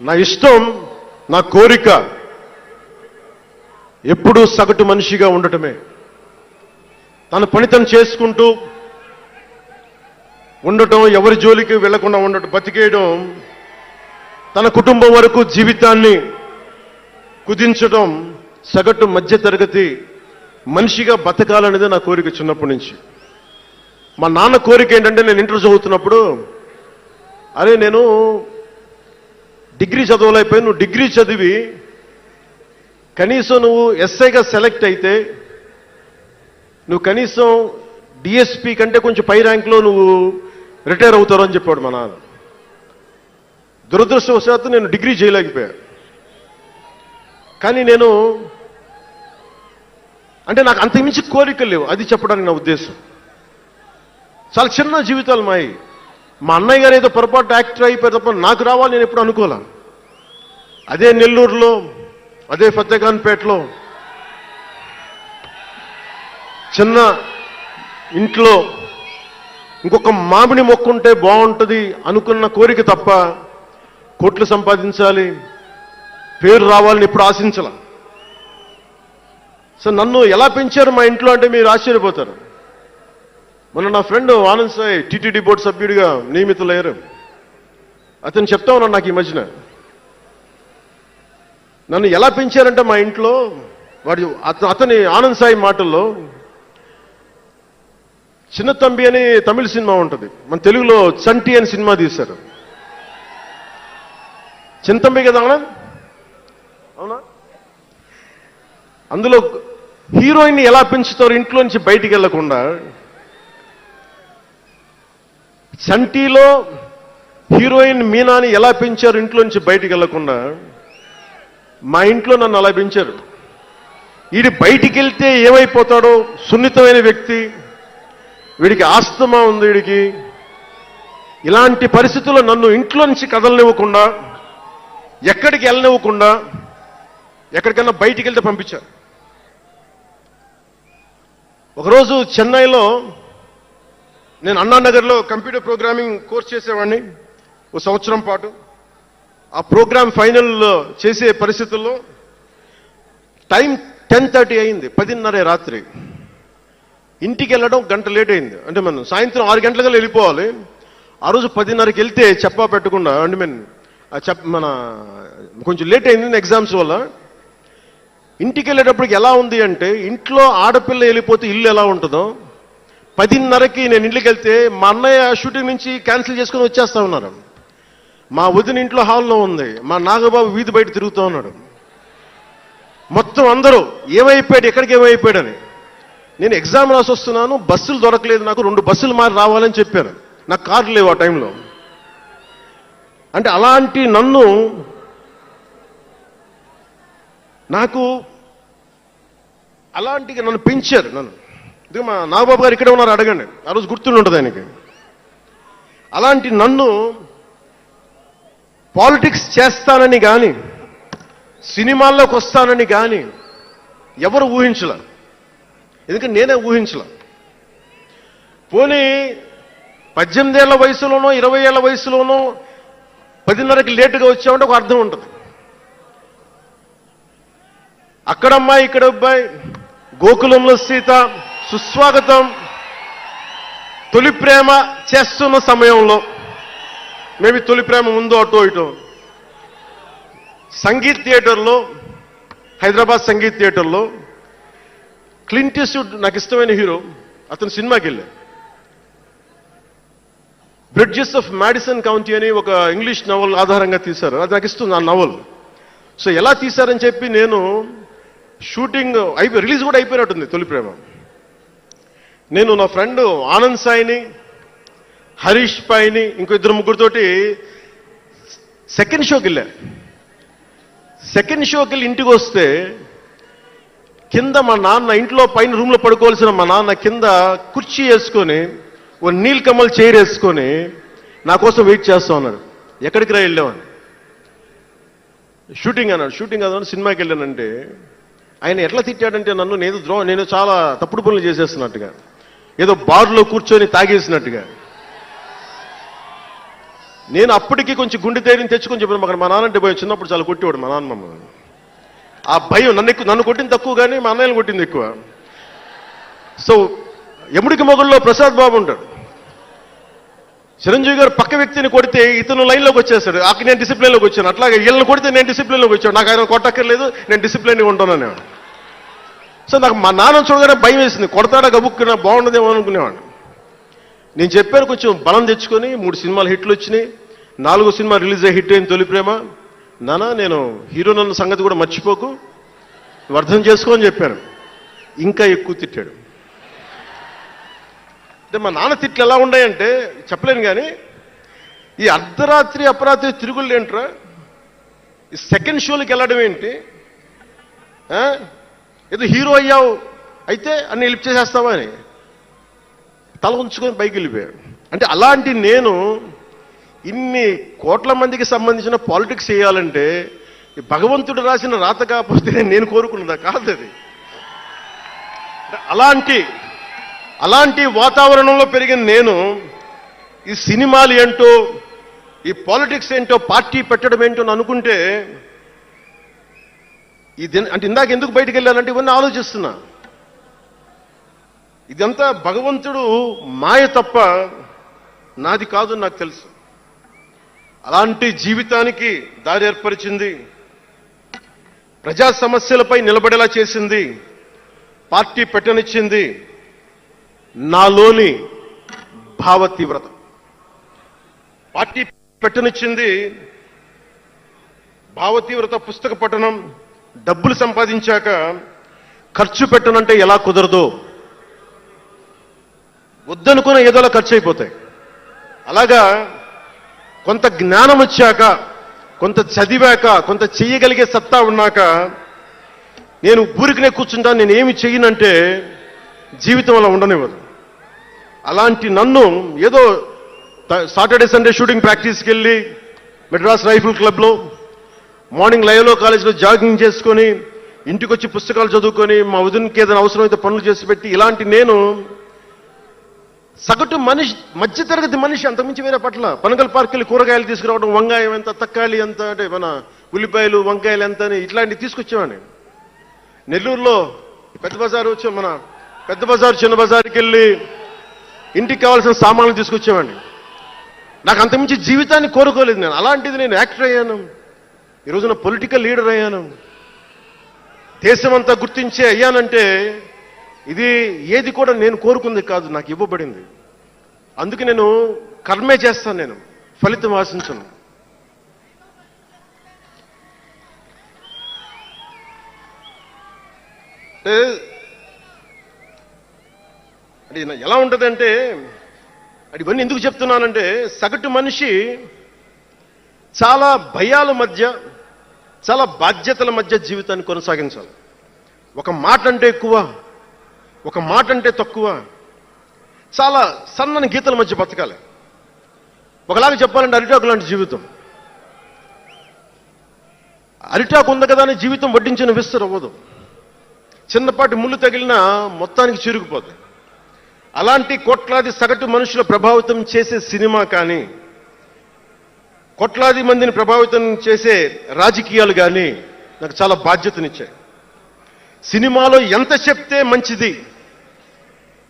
నా ఇష్టం, నా కోరిక ఎప్పుడూ సగటు మనిషిగా ఉండటమే. తన పని తను చేసుకుంటూ ఉండటం, ఎవరి జోలికి వెళ్లకుండా ఉండటం, బతికేయడం తన కుటుంబం వరకు జీవితాన్ని కుదించడం, సగటు మధ్యతరగతి మనిషిగా బతకాలనేది నా కోరిక చిన్నప్పటి నుంచి. మా నాన్న కోరిక ఏంటంటే, నేను ఇంటర్ చదువుతున్నప్పుడు, అరే నేను డిగ్రీ చదవలేకపోయి, నువ్వు డిగ్రీ చదివి కనీసం నువ్వు ఎస్ఐగా సెలెక్ట్ అయితే నువ్వు కనీసం డిఎస్పీ కంటే కొంచెం పై ర్యాంక్లో నువ్వు రిటైర్ అవుతారు అని చెప్పాడు మా నాన్న. దురదృష్టవశాత్తు నేను డిగ్రీ చేయలేకపోయా. కానీ నేను అంటే నాకు అంతకుమించి కోరికలు లేవు, అది చెప్పడానికి నా ఉద్దేశం. చాలా చిన్న జీవితాలు మాయి. మా అన్నయ్య గారు ఏదో పొరపాటు యాక్టర్ అయిపోయి తప్ప నాకు రావాలి నేను ఎప్పుడు అనుకోలే. అదే నెల్లూరులో, అదే ఫతేఖాన్పేటలో చిన్న ఇంట్లో ఇంకొక మామిడి మొక్క ఉంటే బాగుంటుంది అనుకున్న కోరిక తప్ప కోట్లు సంపాదించాలి, పేరు రావాలని ఎప్పుడు ఆశించాల. సో నన్ను ఎలా పెంచారు మా ఇంట్లో అంటే మీరు ఆశ్చర్యపోతారు. మొన్న నా friend Anand Sai TTD board సభ్యుడిగా నియమితులయ్యారు. అతను చెప్తా ఉన్నాను నాకు ఈ మధ్యన, నన్ను ఎలా పెంచారంటే మా ఇంట్లో అతని ఆనంద్ సాయి మాటల్లో, చిన్న తంబి అని తమిళ సినిమా ఉంటుంది, మన తెలుగులో చంటి అని సినిమా తీశారు. చింతంబి కదా అవునా? అందులో హీరోయిన్ ఎలా పెంచుతారు ఇంట్లో నుంచి బయటికి వెళ్లకుండా, చంటిలో హీరోయిన్ మీనాని ఎలా పెంచారు ఇంట్లో నుంచి బయటికి వెళ్లకుండా, మా ఇంట్లో నన్ను అలా పెంచారు. వీడి బయటికి వెళ్తే ఏమైపోతాడో, సున్నితమైన వ్యక్తి, వీడికి ఆస్తమా ఉంది, వీడికి ఇలాంటి పరిస్థితుల్లో నన్ను ఇంట్లో నుంచి కదలనివ్వకుండా, ఎక్కడికి వెళ్ళనివ్వకుండా, ఎక్కడికన్నా బయటికి వెళ్తే పంపించారు. ఒకరోజు చెన్నైలో నేను అన్నానగర్లో కంప్యూటర్ ప్రోగ్రామింగ్ కోర్స్ చేసేవాడిని 1 సంవత్సరం పాటు. ఆ ప్రోగ్రామ్ ఫైనల్ చేసే పరిస్థితుల్లో టైం 10:30 అయింది, 10:30 రాత్రి. ఇంటికి వెళ్ళడం గంట లేట్ అయింది. అంటే మనం సాయంత్రం 6 గంటలకల్లా వెళ్ళిపోవాలి. ఆ రోజు 10:30కి వెళ్తే చెప్పా పెట్టకుండా, అంటే మన కొంచెం లేట్ అయింది ఎగ్జామ్స్ వల్ల. ఇంటికి వెళ్ళేటప్పటికి ఎలా ఉంది అంటే, ఇంట్లో ఆడపిల్ల వెళ్ళిపోతే ఇల్లు ఎలా ఉంటుందో, 10:30కి నేను ఇంటికి వెళ్తే మా అన్నయ్య షూటింగ్ నుంచి క్యాన్సిల్ చేసుకుని వచ్చేస్తా ఉన్నారు. మా వదిన ఇంట్లో హాల్లో ఉంది, మా నాగబాబు వీధి బయట తిరుగుతూ ఉన్నాడు. మొత్తం అందరూ ఏమైపోయాడు, ఎక్కడికి ఏమైపోయాడని. నేను ఎగ్జామ్ రాసి వస్తున్నాను, బస్సులు దొరకలేదు నాకు, 2 బస్సులు మారి రావాలని చెప్పాను. నాకు కార్లు లేవు ఆ టైంలో. అంటే అలాంటి నన్ను పెంచారు. నన్ను మా నాగబాబు గారు ఇక్కడే ఉన్నారు, అడగండి, ఆ రోజు గుర్తుండి ఉంటుంది ఆయనకి. అలాంటి నన్ను పాలిటిక్స్ చేస్తానని కానీ, సినిమాల్లోకి వస్తానని కానీ ఎవరు ఊహించలే. ఎందుకంటే నేనే ఊహించలే. పోనీ 18 ఏళ్ల వయసులోనో 20 ఏళ్ల వయసులోనో 10:30కి లేటుగా వచ్చామంటే ఒక అర్థం ఉంటుంది. అక్కడమ్మాయి ఇక్కడ అబ్బాయి, గోకులంలో సీత, సుస్వాగతం, తొలి ప్రేమ చేస్తున్న సమయంలో, మేబీ తొలి ప్రేమ ముందు అటో ఇటో, సంగీత్ థియేటర్లో, హైదరాబాద్ సంగీత్ థియేటర్లో క్లింట్ ఈస్ట్వుడ్ నాకు ఇష్టమైన హీరో, అతను సినిమాకి వెళ్ళా. బ్రిడ్జెస్ ఆఫ్ మాడిసన్ కౌంటీ అని ఒక ఇంగ్లీష్ నవల్ ఆధారంగా తీశారు. అది నాకు ఇస్తుంది ఆ నవల్. సో ఎలా తీశారని చెప్పి నేను షూటింగ్ రిలీజ్ కూడా అయిపోయినట్టుంది తొలి ప్రేమ. నేను నా ఫ్రెండ్ ఆనంద్ సాయిని, హరీష్ పాయిని, ఇంకో 2-3తోటి సెకండ్ షోకి వెళ్ళా. సెకండ్ షోకి వెళ్ళి ఇంటికి వస్తే కింద మా నాన్న, ఇంట్లో పైన రూమ్లో పడుకోవాల్సిన మా నాన్న కింద కుర్చీ వేసుకొని, ఓ నీల్ కమల్ చైర్ వేసుకొని నా కోసం వెయిట్ చేస్తా ఉన్నాడు. ఎక్కడికి రా వెళ్ళామని. షూటింగ్ అన్నాడు. షూటింగ్ అదని సినిమాకి వెళ్ళానంటే ఆయన ఎట్లా తిట్టాడంటే నన్ను, నేను చాలా తప్పుడు పనులు చేసేస్తున్నట్టుగా, ఏదో బార్లో కూర్చొని తాగేసినట్టుగా. నేను అప్పటికి కొంచెం గుండె ధైర్యం తెచ్చుకొని చెప్పాను, అక్కడ మా నాన్నంటే భయం. చిన్నప్పుడు చాలా కొట్టేవాడు మా నాన్న మమ్మల్ని. ఆ భయం నన్ను కొట్టింది తక్కువ కానీ మా అన్నయ్యని కొట్టింది ఎక్కువ. సో ఎముడికి మొగుల్లో ప్రసాద్ బాబు ఉంటాడు. చిరంజీవి గారు పక్క వ్యక్తిని కొడితే ఇతను లైన్లోకి వచ్చేస్తాడు, అక్కడ నేను డిసిప్లిన్లోకి వచ్చాను. అట్లాగే వీళ్ళని కొడితే నేను డిసిప్లిన్లోకి వచ్చాను. నాకు ఆయన కొట్టక్కర్లేదు, నేను డిసిప్లిన్గా ఉంటాను. సో నాకు మా నాన్న చూడగానే భయం వేసింది, కొడతాడా గబుక్కున బాగుండదేమో అనుకునేవాడిని. నేను చెప్పాను, కొంచెం బలం తెచ్చుకొని 3 సినిమాలు హిట్లు వచ్చినాయి, 4వ సినిమా రిలీజ్ అయ్యి హిట్ అయింది తొలి ప్రేమ. నాన్న నేను హీరో నన్న సంగతి కూడా మర్చిపోకు, నువ్వు అర్థం చేసుకో అని చెప్పాను. ఇంకా ఎక్కువ తిట్టాడు. అంటే మా నాన్న తిట్లు ఎలా ఉన్నాయంటే చెప్పలేను. కానీ ఈ అర్ధరాత్రి అపరాత్రి తిరుగుళ్ళు ఏంట్రా, ఈ సెకండ్ షోలకి వెళ్ళడం ఏంటి, ఏదో హీరో అయ్యావు అయితే అన్ని లిఫ్ట్ చేసేస్తావా అని తల ఉంచుకొని పైకి వెళ్ళిపోయాడు. అంటే అలాంటి నేను ఇన్ని కోట్ల మందికి సంబంధించిన పాలిటిక్స్ చేయాలంటే భగవంతుడు రాసిన రాత కాకపోతే నేను కోరుకున్నదా కాదు అది. అలాంటి వాతావరణంలో పెరిగిన నేను ఈ సినిమాలు ఏంటో, ఈ పాలిటిక్స్ ఏంటో, పార్టీ పెట్టడం ఏంటో అని అనుకుంటే అంటే ఇందాక ఎందుకు బయటికి వెళ్ళాలంటే ఇవన్నీ ఆలోచిస్తున్నా. ఇదంతా భగవంతుడు మాయ తప్ప నాది కాదు నాకు తెలుసు. అలాంటి జీవితానికి దారి ఏర్పరిచింది, ప్రజా సమస్యలపై నిలబడేలా చేసింది, పార్టీ పెట్టనిచ్చింది నాలోని భావ తీవ్రత. పార్టీ పెట్టనిచ్చింది భావ తీవ్రత. పుస్తక పఠనం, డబ్బులు సంపాదించాక ఖర్చు పెట్టనంటే ఎలా కుదరదో, వద్దనుకున్న ఏదోలా ఖర్చు అయిపోతాయి. అలాగా కొంత జ్ఞానం వచ్చాక, కొంత చదివాక, కొంత చెయ్యగలిగే సత్తా ఉన్నాక నేను ఊరికనే కూర్చుంటాను, నేను ఏమి చెయ్యనంటే జీవితం అలా ఉండనివ్వదు. అలాంటి నన్ను ఏదో సాటర్డే సండే షూటింగ్ ప్రాక్టీస్కి వెళ్ళి మెడ్రాస్ రైఫిల్ క్లబ్లో, మార్నింగ్ లయలో కాలేజీలో జాగింగ్ చేసుకొని, ఇంటికి వచ్చి పుస్తకాలు చదువుకొని, మా వదినకి ఏదైనా అవసరమైతే పనులు చేసి పెట్టి, ఇలాంటి నేను సగటు మనిషి, మధ్యతరగతి మనిషి, అంతకుమించి వేరే పట్ల. పనగల్ పార్క్ వెళ్ళి కూరగాయలు తీసుకురావడం, వంకాయ ఎంత, తక్కాలి ఎంత, అంటే మన ఉల్లిపాయలు వంకాయలు ఎంత అని ఇట్లాంటివి తీసుకొచ్చేవాడిని. నెల్లూరులో పెద్ద బజారు వచ్చి, మన పెద్ద బజారు చిన్న బజార్కి వెళ్ళి ఇంటికి కావాల్సిన సామాన్లు తీసుకొచ్చేవాడిని. నాకు అంతకుమించి జీవితాన్ని కోరుకోలేదు నేను. అలాంటిది నేను యాక్టర్ అయ్యాను, ఈ రోజున పొలిటికల్ లీడర్ అయ్యాను, దేశమంతా గుర్తించే అయ్యానంటే ఇది ఏది కూడా నేను కోరుకుంది కాదు, నాకు ఇవ్వబడింది. అందుకే నేను కర్మే చేస్తాను, నేను ఫలితం ఆశించను. అంటే ఎలా ఉంటుందంటే, అది ఇవన్నీ ఎందుకు చెప్తున్నానంటే, సగటు మనిషి చాలా భయాల మధ్య, చాలా బాధ్యతల మధ్య జీవితాన్ని కొనసాగించాలి. ఒక మాట అంటే ఎక్కువ, ఒక మాట అంటే తక్కువ, చాలా సన్నని గీతల మధ్య బతకాలి. ఒకలాగా చెప్పాలంటే అరిటాకు లాంటి జీవితం. అరిటాకు ఉంది కదా అని జీవితం వడ్డించిన విస్తరు అవ్వదు, చిన్నపాటి ముళ్ళు తగిలినా మొత్తానికి చిరుగుపోతుంది. అలాంటి కోట్లాది సగటు మనుషుల ప్రభావితం చేసే సినిమా కానీ, కోట్లాది మందిని ప్రభావితం చేసే రాజకీయాలు కానీ నాకు చాలా బాధ్యతనిచ్చాయి. సినిమాలో ఎంత చెప్తే మంచిది,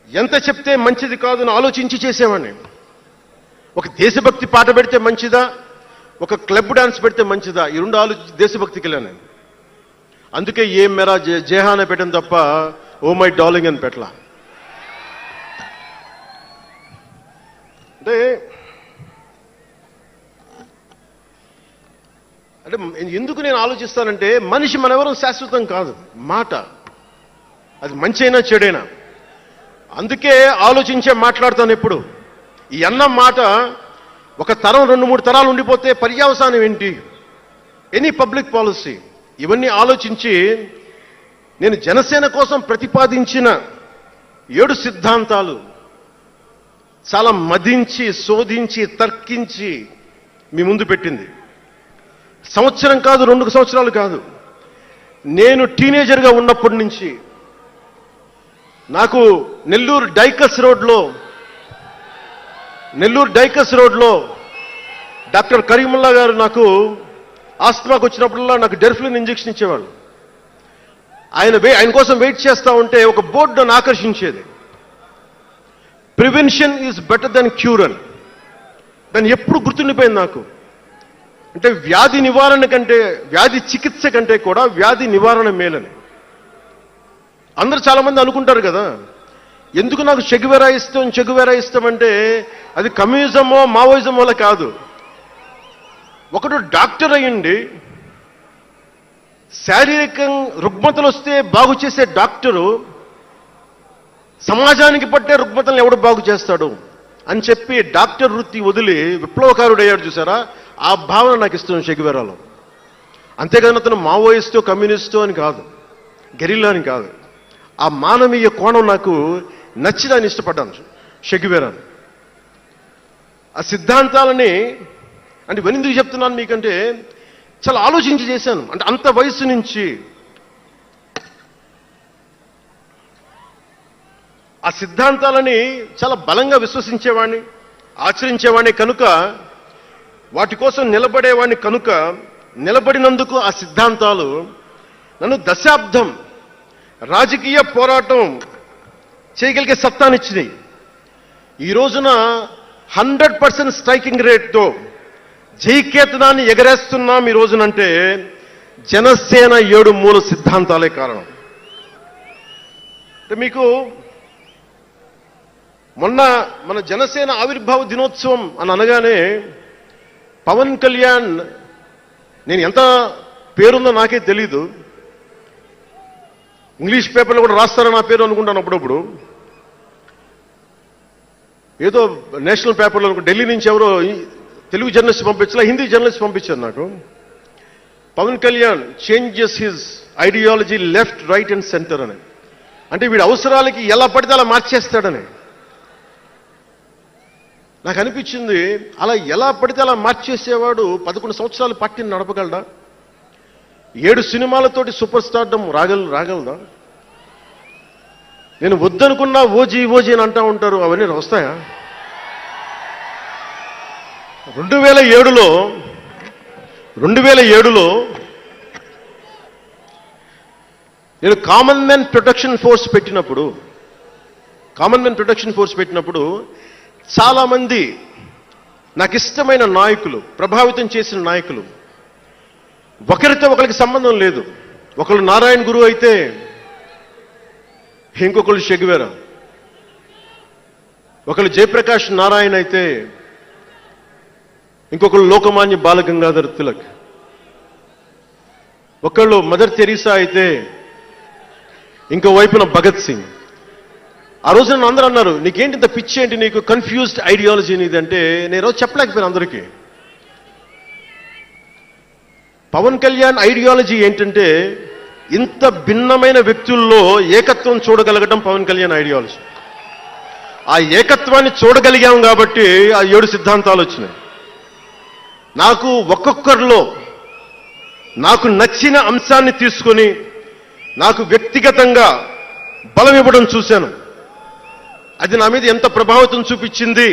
ఎంత చెప్తే మంచిది కాదు అని ఆలోచించి చేసేవాడిని. ఒక దేశభక్తి పాట పెడితే మంచిదా, ఒక క్లబ్ డాన్స్ పెడితే మంచిదా, ఈ రెండు ఆలోచించి దేశభక్తికి వెళ్ళాను నేను. అందుకే ఏం మెరా జేహానే పెట్టాను తప్ప ఓ మై డార్లింగ్ అని పెట్టలా. అంటే ఎందుకు నేను ఆలోచిస్తానంటే, మనిషి మనెవరూ శాశ్వతం కాదు, మాట అది మంచి అయినా చెడైనా. అందుకే ఆలోచించే మాట్లాడతాను ఎప్పుడు. ఈ అన్న మాట ఒక తరం 2-3 తరాలు ఉండిపోతే పర్యవసానం ఏంటి, ఎనీ పబ్లిక్ పాలసీ, ఇవన్నీ ఆలోచించి నేను జనసేన కోసం ప్రతిపాదించిన 7 సిద్ధాంతాలు చాలా మదించి, శోధించి, తర్కించి మీ ముందు పెట్టింది. సంవత్సరం కాదు, 2 సంవత్సరాలు కాదు, నేను టీనేజర్గా ఉన్నప్పటి నుంచి నాకు నెల్లూరు డైకస్ రోడ్లో డాక్టర్ కరీముల్లా గారు నాకు ఆస్తమాకు వచ్చినప్పుడల్లా నాకు డెర్ఫ్లిన్ ఇంజెక్షన్ ఇచ్చేవాళ్ళు. ఆయన కోసం వెయిట్ చేస్తూ ఉంటే ఒక బోర్డు నన్ను ఆకర్షించేది, prevention is better than cure అని. దాన్ని ఎప్పుడు గుర్తుండిపోయింది నాకు. అంటే వ్యాధి నివారణ కంటే, వ్యాధి చికిత్స కంటే కూడా వ్యాధి నివారణ మేలని అందరూ చాలామంది అనుకుంటారు కదా. ఎందుకు నాకు చెగువెరా ఇష్టం అంటే అది కమ్యూనిజమో మావోయిజమో కాదు. ఒకడు డాక్టర్ అయ్యండి, శారీరక రుగ్మతలు వస్తే బాగు చేసే డాక్టరు సమాజానికి పట్టే రుగ్మతలను ఎవడు బాగు చేస్తాడు అని చెప్పి డాక్టర్ వృత్తి వదిలి విప్లవకారుడు అయ్యాడు చూసారా, ఆ భావన నాకు ఇష్టం చెగువెరాలో. అంతేగాని అతను మావోయిస్టో కమ్యూనిస్టో అని కాదు, గెరిల్లా అని కాదు. ఆ మానవీయ కోణం నాకు నచ్చి దాన్ని ఇష్టపడ్డాను చెగువెరాను. ఆ సిద్ధాంతాలని అంటే ఇవన్నీ ఎందుకు చెప్తున్నాను మీకంటే చాలా ఆలోచించి చేశాను. అంటే అంత వయసు నుంచి ఆ సిద్ధాంతాలని చాలా బలంగా విశ్వసించేవాడిని, ఆచరించేవాడిని కనుక, వాటి కోసం నిలబడేవాడిని కనుక, నిలబడినందుకు ఆ సిద్ధాంతాలు నన్ను దశాబ్దం రాజకీయ పోరాటం చేయగలిగే సత్తానిచ్చినాయి. ఈ రోజున 100% స్ట్రైకింగ్ రేట్తో జైకేతనాన్ని ఎగరేస్తున్నాం ఈ రోజునంటే జనసేన 7 మూల సిద్ధాంతాలే కారణం. అంటే మీకు మొన్న మన జనసేన ఆవిర్భావ దినోత్సవం అని అనగానే పవన్ కళ్యాణ్, నేను ఎంత పేరుందో నాకే తెలీదు, ఇంగ్లీష్ పేపర్లో కూడా రాస్తారని నా పేరు అనుకుంటాను అప్పుడప్పుడు. ఏదో నేషనల్ పేపర్లో ఢిల్లీ నుంచి ఎవరో తెలుగు జర్నలిస్ట్ పంపించలా, హిందీ జర్నలిస్ట్ పంపించారు నాకు. Pawan Kalyan changes his ideology left, right and centre అని. అంటే వీడి అవసరాలకి ఎలా పడితే అలా మార్చేస్తాడని నాకు అనిపించింది. అలా ఎలా పడితే అలా మార్చేసేవాడు 11 సంవత్సరాలు పార్టీని నడపగలడా? 7 సినిమాలతోటి సూపర్ స్టార్డమ్ రాగలదా? నేను వద్దనుకున్నా ఓజీ అని అంటూ ఉంటారు, అవన్నీ వస్తాయా? 2007లో నేను కామన్మెన్ ప్రొటెక్షన్ ఫోర్స్ పెట్టినప్పుడు చాలామంది నాకు ఇష్టమైన నాయకులు, ప్రభావితం చేసిన నాయకులు, ఒకరితో ఒకరికి సంబంధం లేదు. ఒకళ్ళు నారాయణ గురు అయితే ఇంకొకళ్ళు చెగువెరా, ఒకళ్ళు జయప్రకాష్ నారాయణ అయితే ఇంకొకళ్ళు లోకమాన్య బాలగంగాధర్ తిలక్, ఒకళ్ళు మదర్ తెరీసా అయితే ఇంకో వైపున భగత్ సింగ్. ఆ రోజు నన్ను అందరూ అన్నారు, నీకేంటి ఇంత పిచ్చి ఏంటి, నీకు కన్ఫ్యూజ్డ్ ఐడియాలజీ నీది అంటే నేను రోజు చెప్పలేకపోయాను అందరికీ. పవన్ కళ్యాణ్ ఐడియాలజీ ఏంటంటే ఇంత భిన్నమైన వ్యక్తుల్లో ఏకత్వం చూడగలగడం పవన్ కళ్యాణ్ ఐడియాలజీ. ఆ ఏకత్వాన్ని చూడగలిగాం కాబట్టి ఆ 7 సిద్ధాంతాలు వచ్చినాయి. నాకు ఒక్కొక్కరిలో నాకు నచ్చిన అంశాన్ని తీసుకొని నాకు వ్యక్తిగతంగా బలం ఇవ్వడం చూశాను. అది నా మీద ఎంత ప్రభావితం చూపించింది,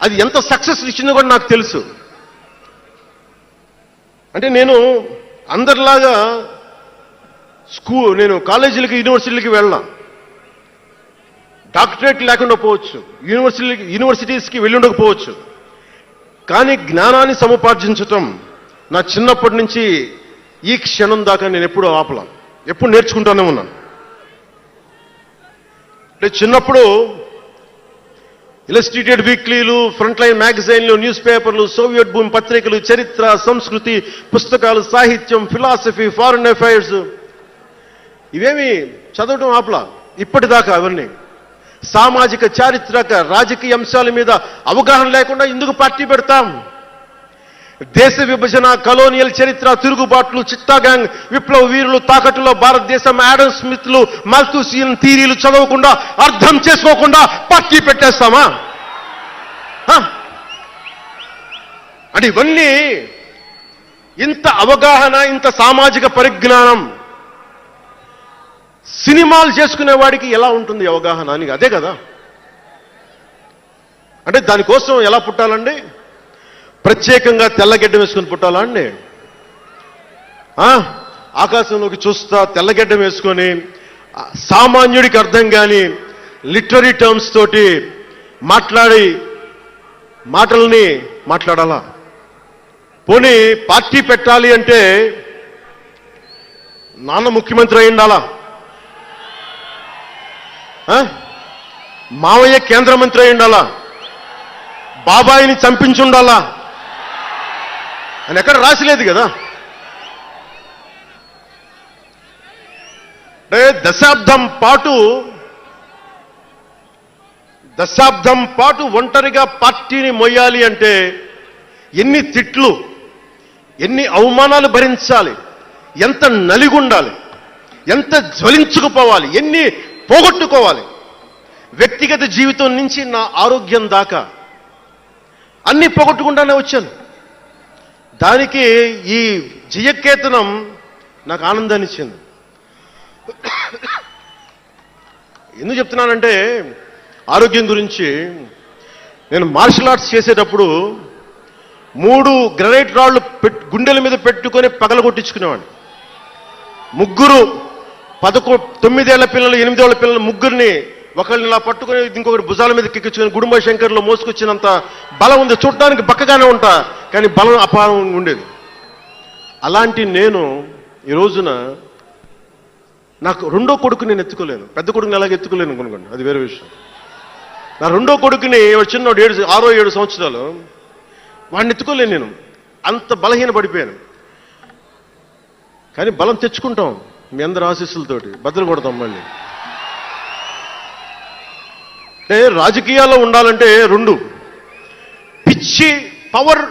అది ఎంత సక్సెస్ ఇచ్చిందో కూడా నాకు తెలుసు. అంటే నేను అందరిలాగా నేను కాలేజీలకి యూనివర్సిటీలకి వెళ్ళా, డాక్టరేట్ లేకుండా పోవచ్చు, యూనివర్సిటీస్కి వెళ్ళి ఉండకపోవచ్చు, కానీ జ్ఞానాన్ని సముపార్జించటం నా చిన్నప్పటి నుంచి ఈ క్షణం దాకా నేను ఎప్పుడూ ఆపలా, ఎప్పుడు నేర్చుకుంటూనే ఉన్నాను. అంటే చిన్నప్పుడు ఇలస్ట్రేటెడ్ వీక్లీలు, ఫ్రంట్ లైన్ మ్యాగజైన్లు, న్యూస్ పేపర్లు, సోవియట్ భూమి పత్రికలు, చరిత్ర, సంస్కృతి పుస్తకాలు, సాహిత్యం, ఫిలాసఫీ, ఫారిన్ అఫైర్స్ ఇవేమి చదవటం ఆపలా ఇప్పటిదాకా. అవన్నీ సామాజిక, చారిత్రక, రాజకీయ అంశాల మీద అవగాహన లేకుండా ఎందుకు పార్టీ పెడతాం? దేశ విభజన, కలోనియల్ చరిత్ర, తిరుగుబాట్లు, చిట్టాగ్యాంగ్, విప్లవ వీరులు, తాకట్టులో భారతదేశం, ఆడమ్ స్మిత్లు, మాల్థూసియన్ థీరీలు చదవకుండా, అర్థం చేసుకోకుండా పార్టీ పెట్టేస్తామా? అంటే ఇవన్నీ ఇంత అవగాహన, ఇంత సామాజిక పరిజ్ఞానం సినిమాలు చేసుకునే వాడికి ఎలా ఉంటుంది అవగాహన అని? అదే కదా. అంటే దానికోసం ఎలా పుట్టాలండి? ప్రత్యేకంగా తెల్లగడ్డం వేసుకుని పుట్టాలా అండి? ఆకాశంలోకి చూస్తా తెల్లగడ్డం వేసుకొని సామాన్యుడికి అర్థం కాని లిటరీ టర్మ్స్ తోటి మాట్లాడి మాటల్ని మాట్లాడాలా? పోనీ పార్టీ పెట్టాలి అంటే నాన్న ముఖ్యమంత్రి అయి ఉండాలా? మావయ్య కేంద్ర మంత్రి అయి ఉండాలా? బాబాయిని చంపించుండాలా అని ఎక్కడ రాసిలేదు కదా. అంటే దశాబ్దం పాటు ఒంటరిగా పార్టీని మొయ్యాలి అంటే ఎన్ని తిట్లు, ఎన్ని అవమానాలు భరించాలి, ఎంత నలిగుండాలి, ఎంత జ్వలించుకుపోవాలి, ఎన్ని పోగొట్టుకోవాలి. వ్యక్తిగత జీవితం నుంచి నా ఆరోగ్యం దాకా అన్ని పోగొట్టుకుంటానే వచ్చాను. దానికి ఈ జయకేతనం నాకు ఆనందాన్ని ఇచ్చింది. ఎందుకు చెప్తున్నానంటే ఆరోగ్యం గురించి. నేను మార్షల్ ఆర్ట్స్ చేసేటప్పుడు 3 గ్రనైట్ రాళ్లు గుండెల మీద పెట్టుకొని పగలగొట్టించుకునేవాడిని. 3 9 ఏళ్ల పిల్లలు, 8 ఏళ్ల పిల్లలు ముగ్గురిని ఒకళ్ళని ఇలా పట్టుకుని ఇంకొకటి భుజాల మీద కెక్కించుకొని గుడుంబ శంకర్లో మోసుకొచ్చినంత బలం ఉంది. చూడటానికి బక్కగానే ఉంటా, కానీ బలం అపారంగా ఉండేది. అలాంటి నేను ఈ రోజున నాకు రెండో కొడుకు నేను ఎత్తుకోలేను. పెద్ద కొడుకుని ఎలాగ ఎత్తుకోలేను అనుకోండి, అది వేరే విషయం. నా రెండో కొడుకుని చిన్నోడు 6-7 సంవత్సరాలు, వాడిని ఎత్తుకోలేను నేను. అంత బలహీన పడిపోయాను. కానీ బలం తెచ్చుకుంటాం మీ అందరి ఆశీస్సులతోటి, బద్దలు కొడతాం మళ్ళీ. అంటే రాజకీయాల్లో ఉండాలంటే 2 పిచ్చి పవర్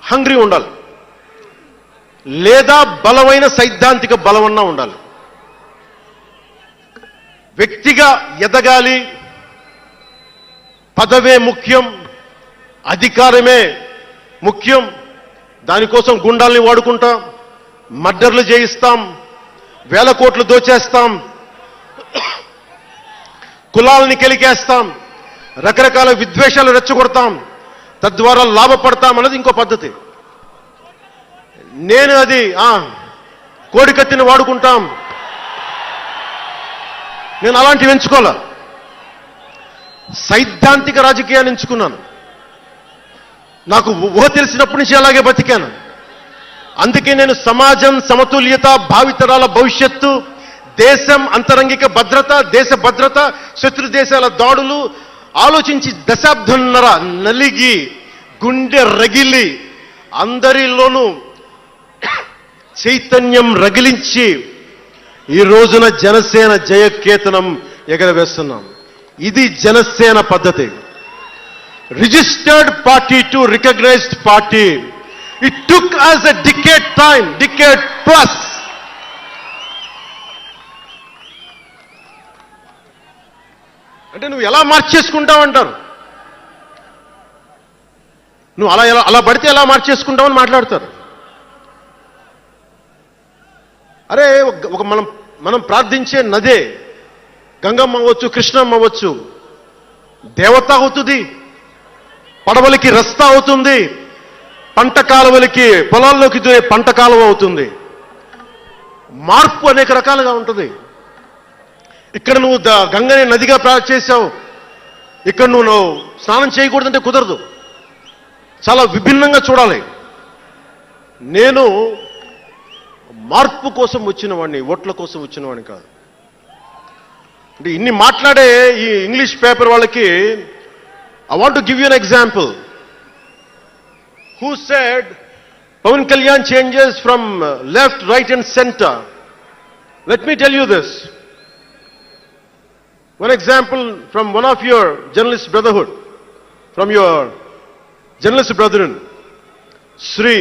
హంగ్రీ ఉండాలి, లేదా బలమైన సైద్ధాంతిక బలమన్నా ఉండాలి. వ్యక్తిగా ఎదగాలి, పదవే ముఖ్యం, అధికారమే ముఖ్యం. దానికోసం గుండాల్ని వాడుకుంటాం, మర్డర్లు చేయిస్తాం, వేల కోట్లు దోచేస్తాం, కులాలని కెలికేస్తాం, రకరకాల విద్వేషాలు రెచ్చగొడతాం, తద్వారా లాభపడతాం అన్నది ఇంకో పద్ధతి. నేను అది కోడికత్తిని వాడుకుంటాం, నేను అలాంటివి ఎంచుకోలే. సైద్ధాంతిక రాజకీయాన్ని ఎంచుకున్నాను. నాకు ఊహ తెలిసినప్పటి నుంచి అలాగే బతికాను. అందుకే నేను సమాజం, సమతుల్యత, భావితరాల భవిష్యత్తు, దేశం అంతరంగిక భద్రత, దేశ భద్రత, శత్రు దేశాల దాడులు ఆలోచించి దశాబ్దంన్నర నలిగి గుండె రగిలి అందరిలోనూ చైతన్యం రగిలించి ఈ రోజున జనసేన జయకేతనం ఎగరవేస్తున్నాం. ఇది జనసేన పద్ధతి. Registered party to recognised party. It took us a decade plus. అంటే నువ్వు ఎలా మార్చేసుకుంటావంటారు. నువ్వు అలా పడితే ఎలా మార్చేసుకుంటావని మాట్లాడతారు. అరే ఒక మనం ప్రార్థించే నదే గంగమ్మ అవ్వచ్చు, కృష్ణమ్మ అవ్వచ్చు, దేవత అవుతుంది, పడవలకి రస్తా అవుతుంది, పంట కాలువలకి పొలాల్లోకి దూరే పంట కాలువ అవుతుంది. మార్పు అనేక రకాలుగా ఉంటుంది. ఇక్కడ నువ్వు గంగని నదిగా చేశావు, ఇక్కడ నువ్వు స్నానం చేయకూడదంటే కుదరదు. చాలా విభిన్నంగా చూడాలి. నేను మార్పు కోసం వచ్చిన వాడిని, ఓట్ల కోసం వచ్చిన వాడిని కాదు. అంటే ఇన్ని మాట్లాడే ఈ ఇంగ్లీష్ పేపర్ వాళ్ళకి I want to give you an example. Who said Pawan Kalyan changes from left, right and center? Let me tell you this. One example from one of your journalist brotherhood, from your journalist brethren, Sri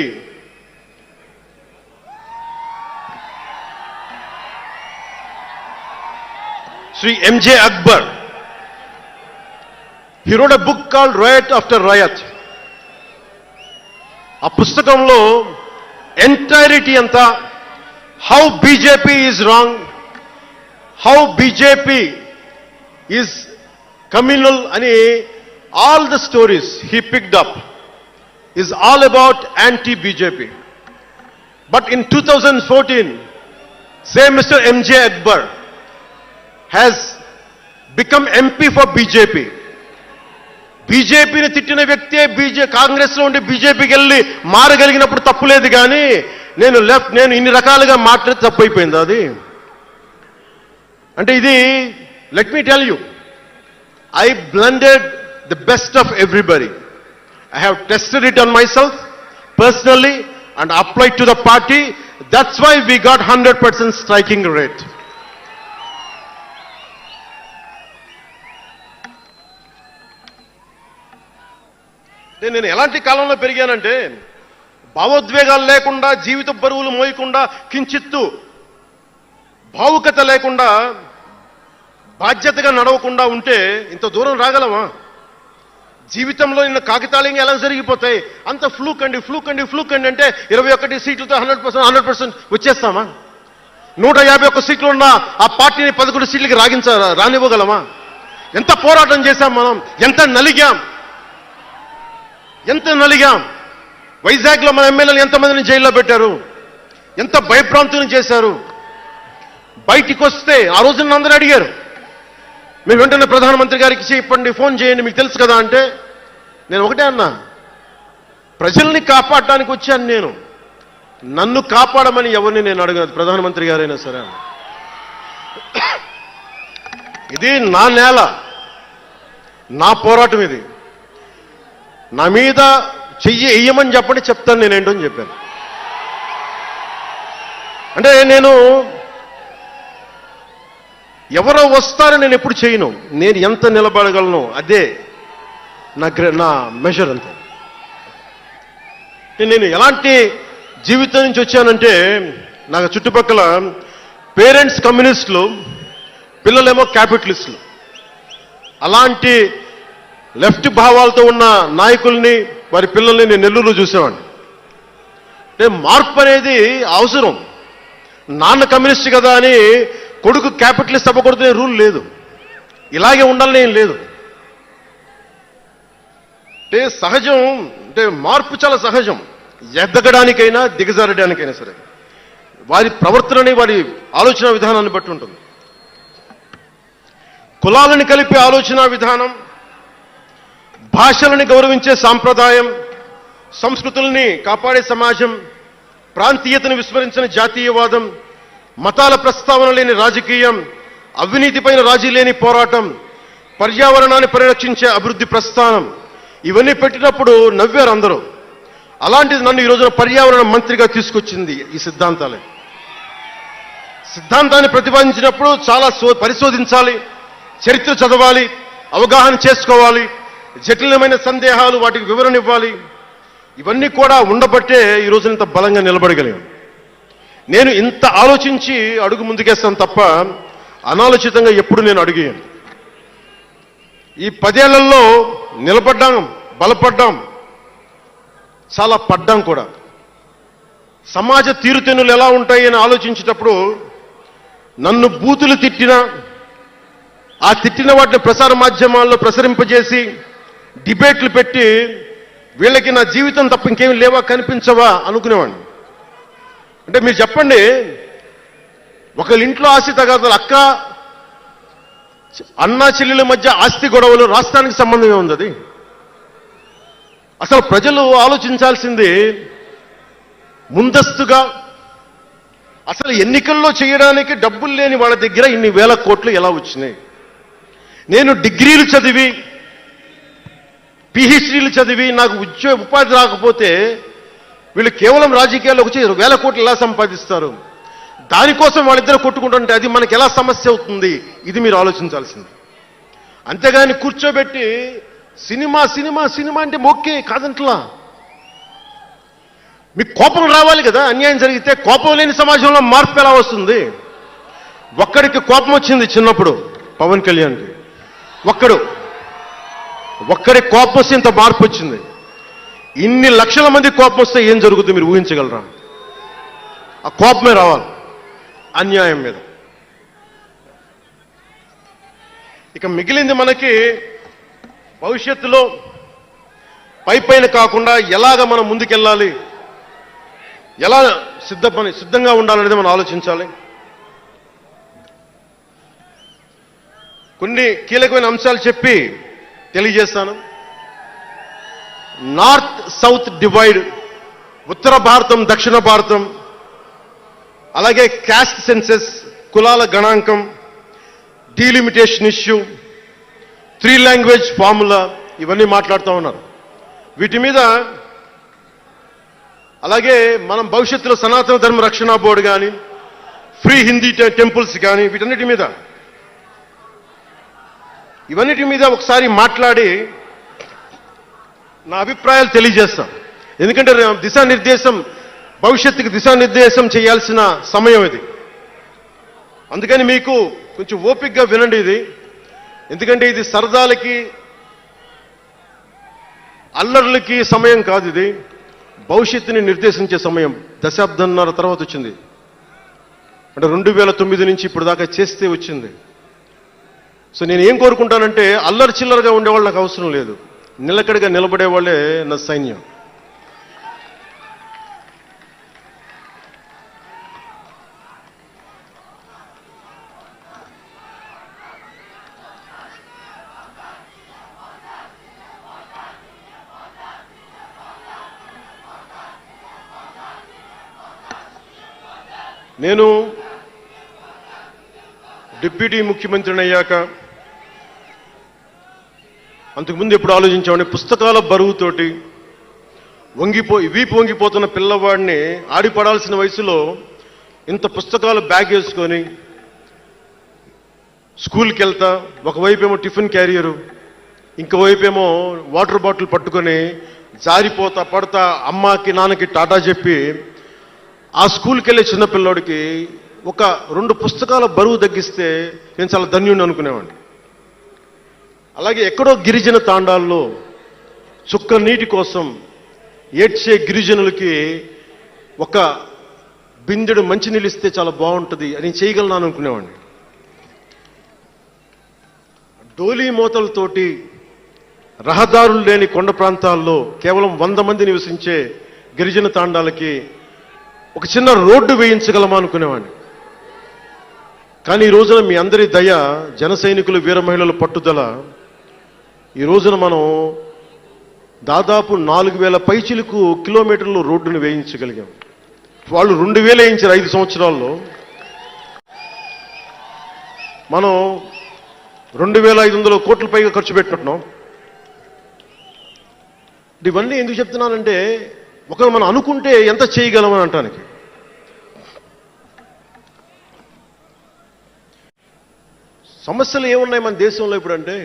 M.J. Akbar. He wrote a book called Riot After Riot. ఆ పుస్తకంలో entirety అంతా how BJP is wrong, how BJP is communal అని all the stories he picked up is all about anti BJP. But in 2014, same Mr. M.J. Akbar has become MP for BJP. బీజేపీని తిట్టిన వ్యక్తే కాంగ్రెస్లో ఉండి బీజేపీకి వెళ్ళి మారగలిగినప్పుడు తప్పులేదు కానీ నేను ఇన్ని రకాలుగా మాట్లాడి తప్పు అయిపోయింది అది. అంటే ఇది let me tell you, I blended the best of everybody. I have tested it on myself personally and applied to the party. That's why we got 100% striking rate. నేను ఎలాంటి కాలంలో పెరిగానంటే భావోద్వేగాలు లేకుండా, జీవిత బరువులు మోయకుండా, కించిత్తు భావుకత లేకుండా, బాధ్యతగా నడవకుండా ఉంటే ఇంత దూరం రాగలమా? జీవితంలో నిన్న కాగితాలు ఎలా జరిగిపోతాయి? అంత ఫ్లూక్ అండి అంటే 21 సీట్లతో 100% వచ్చేస్తామా? 151 సీట్లు ఉన్న ఆ పార్టీని 11 సీట్లకి రానివ్వగలమా? ఎంత పోరాటం చేశాం మనం, ఎంత నలిగాం. వైజాగ్లో మన ఎమ్మెల్యేలు ఎంతమందిని జైల్లో పెట్టారు, ఎంత భయభ్రాంతులను చేశారు. బయటికి వస్తే ఆ రోజున అందరూ అడిగారు, మీరు వెంటనే ప్రధానమంత్రి గారికి చెప్పండి, ఫోన్ చేయండి, మీకు తెలుసు కదా అంటే నేను ఒకటే అన్నా, ప్రజల్ని కాపాడటానికి వచ్చాను నేను, నన్ను కాపాడమని ఎవరిని నేను అడగదు, ప్రధానమంత్రి గారైనా సరే. ఇది నా నేల, నా పోరాటం ఇది. నా మీద చెయ్యి వెయ్యమని చెప్పండి, చెప్తాను నేనేంటో అని చెప్పాను. అంటే నేను ఎవరో వస్తారో నేను ఎప్పుడు చేయను, నేను ఎంత నిలబడగలను అదే నా మెజర్ అంతే. నేను ఎలాంటి జీవితం నుంచి వచ్చానంటే, నాకు చుట్టుపక్కల పేరెంట్స్ కమ్యూనిస్టులు, పిల్లలేమో క్యాపిటలిస్టులు, అలాంటి లెఫ్ట్ భావాలతో ఉన్న నాయకుల్ని, వారి పిల్లల్ని నేను నెల్లూరులో చూసేవాడిని. అంటే మార్పు అనేది అవసరం. నాన్న కమ్యూనిస్ట్ కదా అని కొడుకు క్యాపిటలిస్ట్ అవ్వకూడదనే రూల్ లేదు, ఇలాగే ఉండాలని ఏం లేదు. అంటే సహజం, అంటే మార్పు చాలా సహజం, ఎదగడానికైనా దిగజారడానికైనా సరే. వారి ప్రవర్తనని, వారి ఆలోచన విధానాన్ని బట్టి ఉంటుంది. కులాలను కలిపే ఆలోచన విధానం, భాషలని గౌరవించే సాంప్రదాయం, సంస్కృతుల్ని కాపాడే సమాజం, ప్రాంతీయతను విస్మరించిన జాతీయవాదం, మతాల ప్రస్తావన లేని రాజకీయం, అవినీతిపైన రాజీ లేని పోరాటం, పర్యావరణాన్ని పరిరక్షించే అభివృద్ధి ప్రస్థానం, ఇవన్నీ పెట్టినప్పుడు నవ్వారు అందరూ. అలాంటిది నన్ను ఈ రోజున పర్యావరణ మంత్రిగా తీసుకొచ్చింది ఈ సిద్ధాంతాలే. సిద్ధాంతాన్ని ప్రతిపాదించినప్పుడు చాలా పరిశోధించాలి, చరిత్ర చదవాలి, అవగాహన చేసుకోవాలి, జటిలమైన సందేహాలు వాటికి వివరణ ఇవ్వాలి. ఇవన్నీ కూడా ఉండబట్టే ఈ రోజున ఇంత బలంగా నిలబడగలిగాం. నేను ఇంత ఆలోచించి అడుగు ముందుకేస్తాను తప్ప అనాలోచితంగా ఎప్పుడు నేను అడిగాను. ఈ 10 ఏళ్లలో నిలబడ్డాం, బలపడ్డాం, చాలా పడ్డాం కూడా. సమాజ తీరుతెన్నులు ఎలా ఉంటాయి అని ఆలోచించేటప్పుడు నన్ను బూతులు తిట్టినా, ఆ తిట్టిన వాటిని ప్రసార మాధ్యమాల్లో ప్రసరింపజేసి డిబేట్లు పెట్టి వీళ్ళకి నా జీవితం తప్ప ఇంకేమి లేవా, కనిపించవా అనుకునేవాడిని. అంటే మీరు చెప్పండి, ఒకళ్ళ ఇంట్లో ఆస్తి తగాదాలు, అన్నా చెల్లెల మధ్య ఆస్తి గొడవలు, రాష్ట్రానికి సంబంధం ఏముంది? అది అసలు ప్రజలు ఆలోచించాల్సింది ముందస్తుగా. అసలు ఎన్నికల్లో చేయడానికి డబ్బులు లేని వాళ్ళ దగ్గర ఇన్ని వేల కోట్లు ఎలా వచ్చినాయి? నేను డిగ్రీలు చదివి, పిహెచ్డీలు చదివి నాకు ఉపాధి రాకపోతే వీళ్ళు కేవలం రాజకీయాల్లో వచ్చి వేల కోట్లు ఎలా సంపాదిస్తారు? దానికోసం వాళ్ళిద్దరు కొట్టుకుంటుంటే అది మనకి ఎలా సమస్య అవుతుంది? ఇది మీరు ఆలోచించాల్సింది. అంతేగాని కూర్చోబెట్టి సినిమా సినిమా సినిమా అంటే మొక్కే కాదంట్లా. మీకు కోపం రావాలి కదా, అన్యాయం జరిగితే. కోపం లేని సమాజంలో మార్పు ఎలా వస్తుంది? ఒక్కడికి కోపం వచ్చింది చిన్నప్పుడు, పవన్ కళ్యాణ్కి. ఒక్కడి కోపం వస్తే ఇంత మార్పు వచ్చింది. ఇన్ని లక్షల మంది కోపం వస్తే ఏం జరుగుతుంది మీరు ఊహించగలరా? ఆ కోపమే రావాలి అన్యాయం మీద. ఇక మిగిలింది మనకి భవిష్యత్తులో పైపైన కాకుండా ఎలాగ మనం ముందుకెళ్ళాలి, ఎలా సిద్ధంగా ఉండాలనేది మనం ఆలోచించాలి. కొన్ని కీలకమైన అంశాలు చెప్పి తెలియజేస్తాను. నార్త్ సౌత్ డివైడ్, ఉత్తర భారతం దక్షిణ భారతం, అలాగే క్యాస్ట్ సెన్సెస్, కులాల గణాంకం, డీలిమిటేషన్ ఇష్యూ, 3 లాంగ్వేజ్ ఫార్ములా, ఇవన్నీ మాట్లాడుతూ ఉన్నారు. వీటి మీద అలాగే మనం భవిష్యత్తులో సనాతన ధర్మ రక్షణ బోర్డు కానీ, ఫ్రీ హిందీ టెంపుల్స్ కానీ, ఇవన్నిటి మీద ఒకసారి మాట్లాడి నా అభిప్రాయాలు తెలియజేస్తాం. ఎందుకంటే దిశానిర్దేశం, భవిష్యత్తుకి దిశానిర్దేశం చేయాల్సిన సమయం ఇది. అందుకని మీకు కొంచెం ఓపికగా వినండి ఇది. ఎందుకంటే ఇది సరదాలకి అల్లర్లకి సమయం కాదు, ఇది భవిష్యత్తుని నిర్దేశించే సమయం. దశాబ్దంన్నర తర్వాత వచ్చింది, అంటే 2009 నుంచి ఇప్పుడు దాకా చేస్తే వచ్చింది. సో నేను ఏం కోరుకుంటానంటే, అల్లరి చిల్లరగా ఉండేవాళ్ళు నాకు అవసరం లేదు, నిలకడగా నిలబడే వాళ్ళే నా సైన్యం. నేను డిప్యూటీ ముఖ్యమంత్రిని అయ్యాక అంతకుముందు ఎప్పుడు ఆలోచించామని, పుస్తకాల బరువుతోటి వీపు వంగిపోతున్న పిల్లవాడిని ఆడిపడాల్సిన వయసులో ఇంత పుస్తకాలు బ్యాగ్ వేసుకొని స్కూల్కి వెళ్తా, ఒకవైపేమో టిఫిన్ క్యారియరు, ఇంకోవైపేమో వాటర్ బాటిల్ పట్టుకొని జారిపోతా పడతా అమ్మకి నాన్నకి టాటా చెప్పి ఆ స్కూల్కి వెళ్ళే చిన్నపిల్లోడికి ఒక 2 పుస్తకాల బరువు తగ్గిస్తే నేను చాలా ధన్యుడిని అనుకునేవాడిని. అలాగే ఎక్కడో గిరిజన తాండాల్లో చుక్క నీటి కోసం ఏడ్చే గిరిజనులకి ఒక బిందెడు మంచినీళ్ళు ఇస్తే చాలా బాగుంటుంది అని చేయగలను అనుకునేవాడిని. డోలీ మోతలతోటి రహదారులు లేని కొండ ప్రాంతాల్లో కేవలం 100 మంది నివసించే గిరిజన తాండాలకి ఒక చిన్న రోడ్డు వేయించగలమా అనుకునేవాడిని. కానీ ఈ రోజున మీ అందరి దయ, జన సైనికులు, వీర మహిళల పట్టుదల, ఈ రోజున మనం దాదాపు 4000 పైచిలకు కిలోమీటర్లు రోడ్డును వేయించగలిగాం. వాళ్ళు 2000 వేయించారు 5 సంవత్సరాల్లో. మనం 2500 కోట్ల పైగా ఖర్చు పెట్టినట్టున్నాం. ఇవన్నీ ఎందుకు చెప్తున్నానంటే, ఒకరు మనం అనుకుంటే ఎంత చేయగలమని అంటానికి. సమస్యలు ఏమున్నాయి మన దేశంలో ఇప్పుడంటే,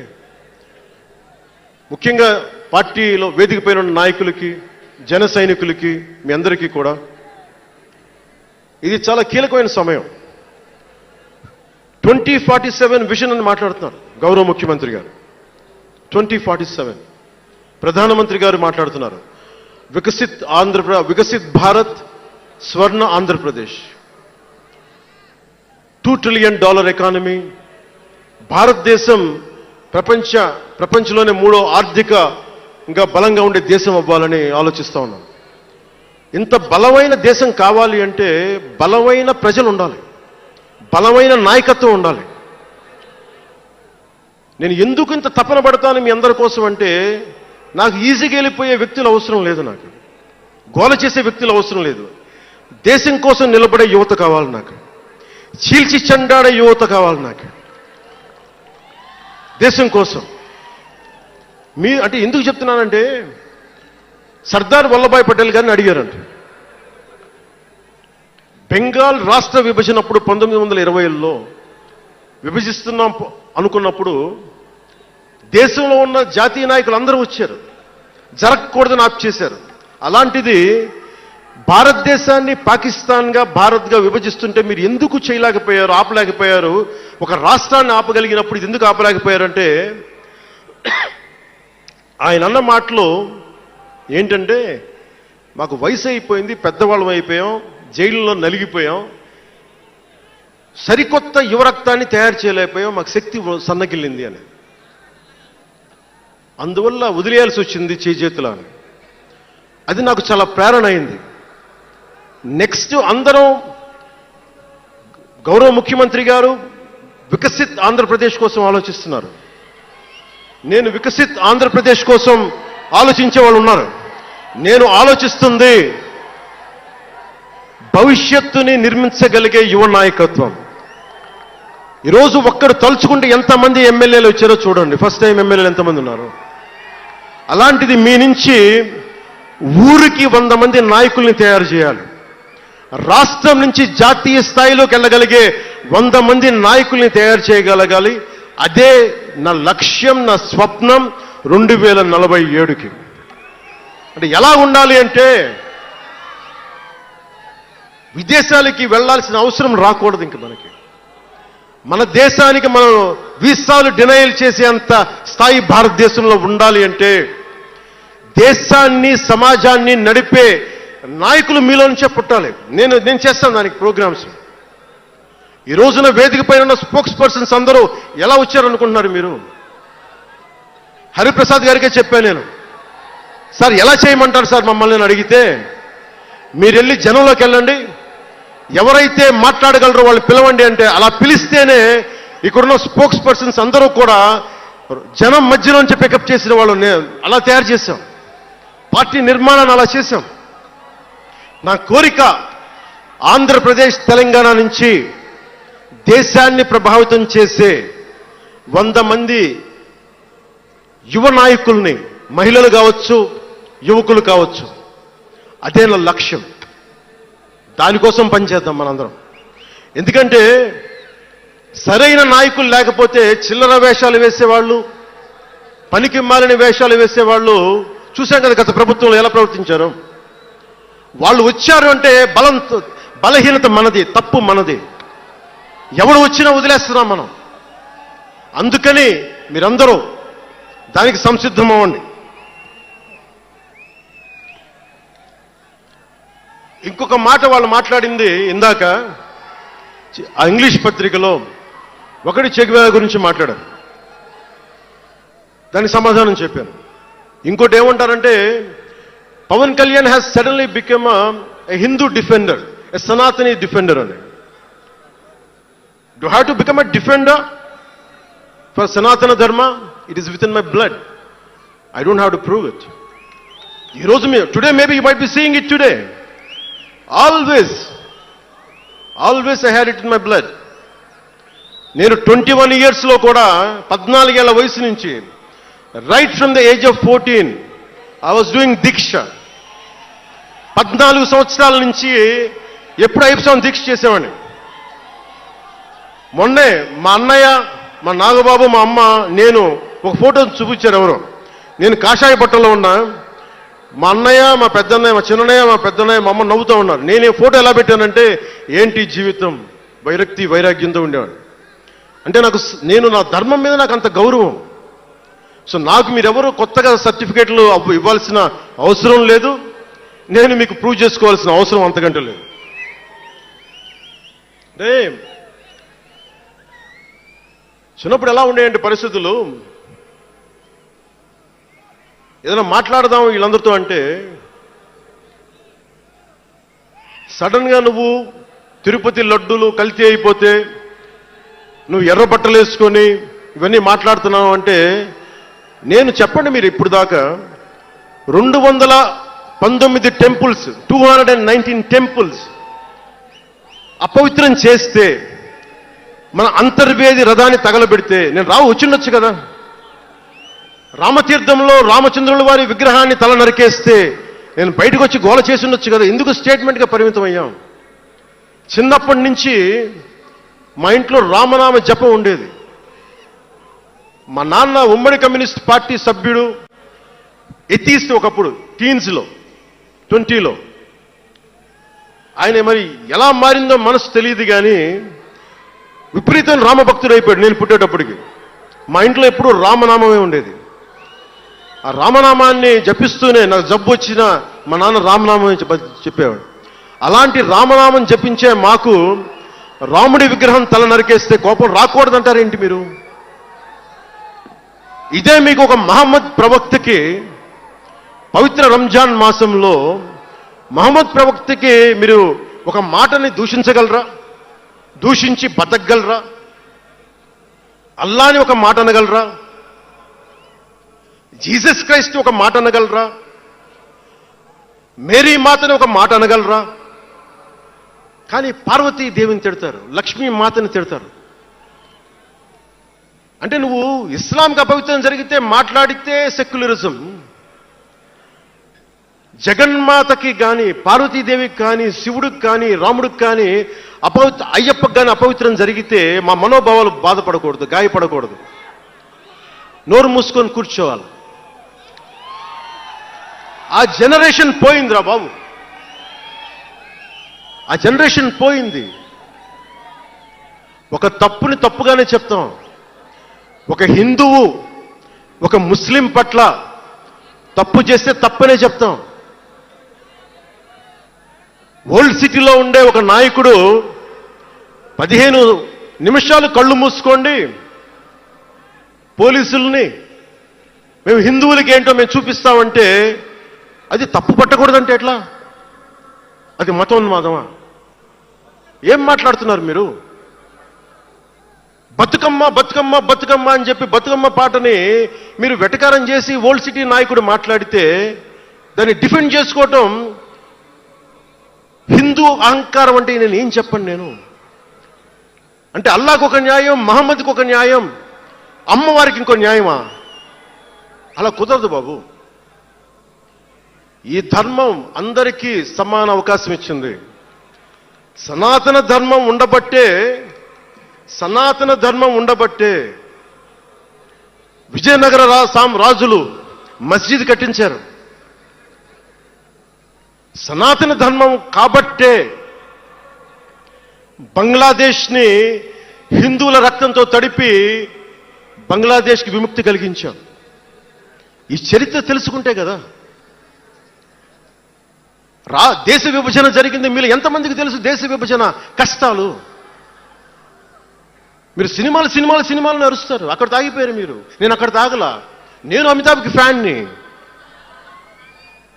ముఖ్యంగా పార్టీలో వేదిక పైన ఉన్న నాయకులకి, జన సైనికులకి, మీ అందరికీ కూడా ఇది చాలా కీలకమైన సమయం. 2047 విజన్ అని మాట్లాడుతున్నారు గౌరవ ముఖ్యమంత్రి గారు. 2047 ప్రధానమంత్రి గారు మాట్లాడుతున్నారు. వికసిత్ భారత్, స్వర్ణ ఆంధ్రప్రదేశ్, $2 ట్రిలియన్ ఎకానమీ, భారతదేశం ప్రపంచంలోనే 3వ ఆర్థికంగా బలంగా ఉండే దేశం అవ్వాలని ఆలోచిస్తా ఉన్నాం. ఇంత బలమైన దేశం కావాలి అంటే బలమైన ప్రజలు ఉండాలి, బలమైన నాయకత్వం ఉండాలి. నేను ఎందుకు ఇంత తపన పడతాను మీ అందరి కోసం అంటే, నాకు ఈజీగా వెళ్ళిపోయే వ్యక్తులు అవసరం లేదు, నాకు గోల చేసే వ్యక్తులు అవసరం లేదు. దేశం కోసం నిలబడే యువత కావాలి, నాకు చీల్చి చెండాడే యువత కావాలి, నాకు దేశం కోసం. అంటే ఎందుకు చెప్తున్నానంటే, సర్దార్ వల్లభాయ్ పటేల్ గారిని అడిగారంట. బెంగాల్ రాష్ట్ర విభజనప్పుడు 1920లో విభజిస్తున్నాం అనుకున్నప్పుడు దేశంలో ఉన్న జాతీయ నాయకులు అందరూ వచ్చారు, జరగకూడదని ఆప్ చేశారు. అలాంటిది భారతదేశాన్ని పాకిస్తాన్గా, భారత్గా విభజిస్తుంటే మీరు ఎందుకు చేయలేకపోయారు, ఆపలేకపోయారు? ఒక రాష్ట్రాన్ని ఆపగలిగినప్పుడు ఇది ఎందుకు ఆపలేకపోయారంటే, ఆయన అన్న మాటలు ఏంటంటే, మాకు వయసు అయిపోయింది, పెద్దవాళ్ళం అయిపోయాం, జైల్లో నలిగిపోయాం, సరికొత్త యువరక్తాన్ని తయారు చేయలేకపోయాం, మాకు శక్తి సన్నగిల్లింది అని. అందువల్ల వదిలేయాల్సి వచ్చింది చేతుల అని. అది నాకు చాలా ప్రేరణ అయింది. నెక్స్ట్ అందరం, గౌరవ ముఖ్యమంత్రి గారు వికసిత్ ఆంధ్రప్రదేశ్ కోసం ఆలోచిస్తున్నారు. నేను వికసిత్ ఆంధ్రప్రదేశ్ కోసం ఆలోచించే వాళ్ళు ఉన్నారు. నేను ఆలోచిస్తుంది భవిష్యత్తుని నిర్మించగలిగే యువ నాయకత్వం. ఈరోజు ఒక్కడు తలుచుకుంటే ఎంతమంది ఎమ్మెల్యేలు వచ్చారో చూడండి. ఫస్ట్ టైం ఎమ్మెల్యేలు ఎంతమంది ఉన్నారు. అలాంటిది మీ నుంచి ఊరికి 100 మంది నాయకుల్ని తయారు చేయాలి. రాష్ట్రం నుంచి జాతీయ స్థాయిలోకి వెళ్ళగలిగే 100 మంది నాయకుల్ని తయారు చేయగలగాలి. అదే నా లక్ష్యం, నా స్వప్నం 2047కి. అంటే ఎలా ఉండాలి అంటే విదేశాలకి వెళ్లాల్సిన అవసరం రాకూడదు. ఇంక మన దేశానికి మనం వీసాలు డినైల్ చేసేంత స్థాయి భారతదేశంలో ఉండాలి అంటే దేశాన్ని, సమాజాన్ని నడిపే నాయకులు మీలో నుంచే పుట్టాలి. నేను చేస్తాను దానికి ప్రోగ్రామ్స్. ఈ రోజున వేదిక పైన ఉన్న స్పోక్స్ పర్సన్స్ అందరూ ఎలా వచ్చారనుకుంటున్నారు మీరు? హరిప్రసాద్ గారికే చెప్పాను నేను, సార్ ఎలా చేయమంటారు సార్ మమ్మల్ని అని అడిగితే, మీరు వెళ్ళి జనంలోకి వెళ్ళండి, ఎవరైతే మాట్లాడగలరో వాళ్ళు పిలవండి అంటే అలా పిలిస్తేనే ఇక్కడున్న స్పోక్స్ పర్సన్స్ అందరూ కూడా జనం మధ్యలోంచి పికప్ చేసిన వాళ్ళు అలా తయారు చేశాం. పార్టీ నిర్మాణాన్ని అలా చేశాం. నా కోరిక ఆంధ్రప్రదేశ్, తెలంగాణ నుంచి దేశాన్ని ప్రభావితం చేసే 100 మంది యువ నాయకుల్ని, మహిళలు కావచ్చు, యువకులు కావచ్చు, అదే నా లక్ష్యం. దానికోసం పనిచేద్దాం మనందరం. ఎందుకంటే సరైన నాయకులు లేకపోతే చిల్లర వేషాలు వేసేవాళ్ళు, పనికి మాలిన వేషాలు వేసేవాళ్ళు చూశాం కదా గత ప్రభుత్వంలో ఎలా ప్రవర్తించారు. వాళ్ళు వచ్చారు అంటే బలహీనత మనది, తప్పు మనది. ఎవడు వచ్చినా వదిలేస్తున్నాం మనం. అందుకని మీరందరూ దానికి సంసిద్ధమవ్వండి. ఇంకొక మాట వాళ్ళు మాట్లాడింది ఇందాక ఆ ఇంగ్లీష్ పత్రికలో, ఒకటి చెగువేరా గురించి మాట్లాడారు, దానికి సమాధానం చెప్పాను. ఇంకోటి ఏమంటారంటే Pawan Kalyan has suddenly become a Hindu defender, a Sanatani defender అని. Do have to become a defender for Sanatana Dharma? It is with in my blood. I don't have to prove it. ఈరోజు today maybe you might be seeing it today. Always I had it in my blood. నేను 21 yearsలో కూడా 14 ఏళ్ల వయసు నుంచి, right from the age of 14 I was doing దీక్ష. 14 సంవత్సరాల నుంచి ఎప్పుడు అయ్యప్ప దీక్ష చేసేవాడిని. మొన్నే మా అన్నయ్య, మా నాగబాబు, మా అమ్మ, నేను ఒక ఫోటో చూపించారు ఎవరో. నేను కాషాయ బట్టలో ఉన్నా, మా అన్నయ్య, మా పెద్దన్నయ్య, మా చిన్నయ్య, మా పెద్దన్నయ్య, మా అమ్మ నవ్వుతూ ఉన్నారు. నేను ఈ ఫోటో ఎలా పెట్టానంటే ఏంటి జీవితం, వైరక్తి వైరాగ్యంతో ఉండేవాడు. అంటే నేను నా ధర్మం మీద నాకు అంత గౌరవం. సో నాకు మీరెవరూ కొత్తగా సర్టిఫికేట్లు ఇవ్వాల్సిన అవసరం లేదు, నేను మీకు ప్రూవ్ చేసుకోవాల్సిన అవసరం అంతకంటే లేదు. అంటే చిన్నప్పుడు ఎలా ఉండేయంటే పరిస్థితులు, ఏదైనా మాట్లాడదాం వీళ్ళందరితో అంటే సడన్గా నువ్వు తిరుపతి లడ్డూలు కల్తీ అయిపోతే నువ్వు ఎర్ర బట్టలు వేసుకొని ఇవన్నీ మాట్లాడుతున్నావు అంటే, నేను చెప్పండి మీరు ఇప్పుడు దాకా 219 టెంపుల్స్, 219 టెంపుల్స్ అపవిత్రం చేస్తే, మన అంతర్వేది రథాన్ని తగలబెడితే నేను వచ్చిండొచ్చు కదా. రామతీర్థంలో రామచంద్రుల వారి విగ్రహాన్ని తల నరికేస్తే నేను బయటకు వచ్చి గోల చేసి ఉండొచ్చు కదా. ఎందుకు స్టేట్మెంట్గా పరిమితం అయ్యాం? చిన్నప్పటి నుంచి మా ఇంట్లో రామనామ జపం ఉండేది. మా నాన్న ఉమ్మడి కమ్యూనిస్ట్ పార్టీ సభ్యుడు, ఎథీస్ట్ ఒకప్పుడు, టీన్స్లో 20లో. ఆయన మరి ఎలా మారిందో మనసు తెలియదు కానీ విపరీతం రామభక్తుడు అయిపోయాడు నేను పుట్టేటప్పటికి. మా ఇంట్లో ఎప్పుడూ రామనామమే ఉండేది. ఆ రామనామాన్ని జపిస్తూనే నాకు జబ్బు వచ్చినా మా నాన్న రామనామం చెప్పేవాడు. అలాంటి రామనామం జపించే మాకు రాముడి విగ్రహం తల నరికేస్తే కోపం రాకూడదంటారేంటి మీరు? ఇదే మీకు ఒక మహమ్మద్ ప్రవక్తకి పవిత్ర రంజాన్ మాసంలో మహమ్మద్ ప్రవక్తకి మీరు ఒక మాటని దూషించగలరా? దూషించి బతకగలరా? అల్లాని ఒక మాట అనగలరా? జీసస్ క్రైస్ట్ ఒక మాట అనగలరా? మేరీ మాతని ఒక మాట అనగలరా? కానీ పార్వతీ దేవిని తిడతారు, లక్ష్మీ మాతని తిడతారు. అంటే నువ్వు ఇస్లాంకి అపవిత్రం జరిగితే మాట్లాడితే సెక్యులరిజం, జగన్మాతకి కానీ పార్వతీదేవికి కానీ శివుడికి కానీ రాముడికి కానీ అయ్యప్పకి కానీ అపవిత్రం జరిగితే మా మనోభావాలు బాధపడకూడదు, గాయపడకూడదు, నోరు మూసుకొని కూర్చోవాలి. ఆ జనరేషన్ పోయిందిరా బాబు, ఆ జనరేషన్ పోయింది. ఒక తప్పుని తప్పుగానే చెప్తాం. ఒక హిందువు ఒక ముస్లిం పట్ల తప్పు చేస్తే తప్పనే చెప్తాం. ఓల్డ్ సిటీలో ఉండే ఒక నాయకుడు 15 నిమిషాలు కళ్ళు మూసుకోండి, పోలీసుల్ని మేము హిందువులకి ఏంటో మేము చూపిస్తామంటే అది తప్పు పట్టకూడదంటే ఎట్లా? అది మతోన్మాదమా? ఏం మాట్లాడుతున్నారు మీరు? బతుకమ్మ బతుకమ్మ బతుకమ్మ అని చెప్పి బతుకమ్మ పాటని మీరు వెటకారం చేసి ఓల్డ్ సిటీ నాయకుడు మాట్లాడితే దాన్ని డిఫెండ్ చేసుకోవటం హిందూ అహంకారం అంటే నేను ఏం చెప్పండి? నేను అంటే అల్లాహకు ఒక న్యాయం, మహమ్మద్కి ఒక న్యాయం, అమ్మవారికి ఇంకో న్యాయమా? అలా కుదరదు బాబు. ఈ ధర్మం అందరికీ సమాన అవకాశం ఇచ్చింది. సనాతన ధర్మం ఉండబట్టే విజయనగర రాజులు మస్జిద్ కట్టించారు. సనాతన ధర్మం కాబట్టే బంగ్లాదేశ్ని హిందువుల రక్తంతో తడిపి బంగ్లాదేశ్కి విముక్తి కలిగించాం. ఈ చరిత్ర తెలుసుకుంటే కదా. దేశ విభజన జరిగింది. మీరు ఎంతమందికి తెలుసు దేశ విభజన కష్టాలు? మీరు సినిమాలు నరుస్తారు, అక్కడ తాగిపోయారు మీరు. నేను అక్కడ తాగలా. నేను అమితాబ్కి ఫ్యాన్ని,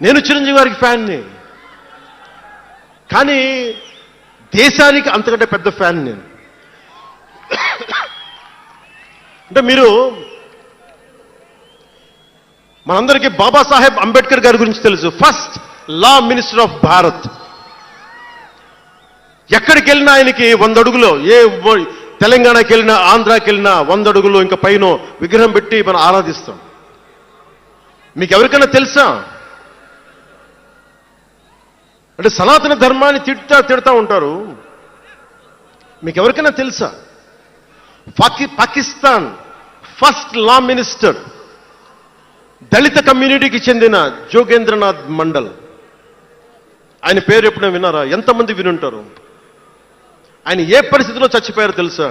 నేను చిరంజీవి గారికి ఫ్యాన్ని, కానీ దేశానికి అంతకంటే పెద్ద ఫ్యాన్ నేను. అంటే మీరు మనందరికీ బాబాసాహెబ్ అంబేద్కర్ గారి గురించి తెలుసు. First law minister of Bharat. ఎక్కడికి వెళ్ళినా ఆయనకి 100 అడుగులో, ఏ తెలంగాణకి వెళ్ళినా ఆంధ్రాకి వెళ్ళినా 100 అడుగులు ఇంకా పైన విగ్రహం పెట్టి మనం ఆరాధిస్తాం. మీకు ఎవరికైనా తెలుసా? అంటే సనాతన ధర్మాన్ని తిడతా ఉంటారు. మీకు ఎవరికైనా తెలుసా? పాకిస్తాన్ ఫస్ట్ లా మినిస్టర్ దళిత కమ్యూనిటీకి చెందిన జోగేంద్రనాథ్ మండల్. ఆయన పేరు ఎప్పుడైనా విన్నారా? ఎంతమంది వినుంటారు? ఆయన ఏ పరిస్థితిలో చచ్చిపోయారో తెలుసా?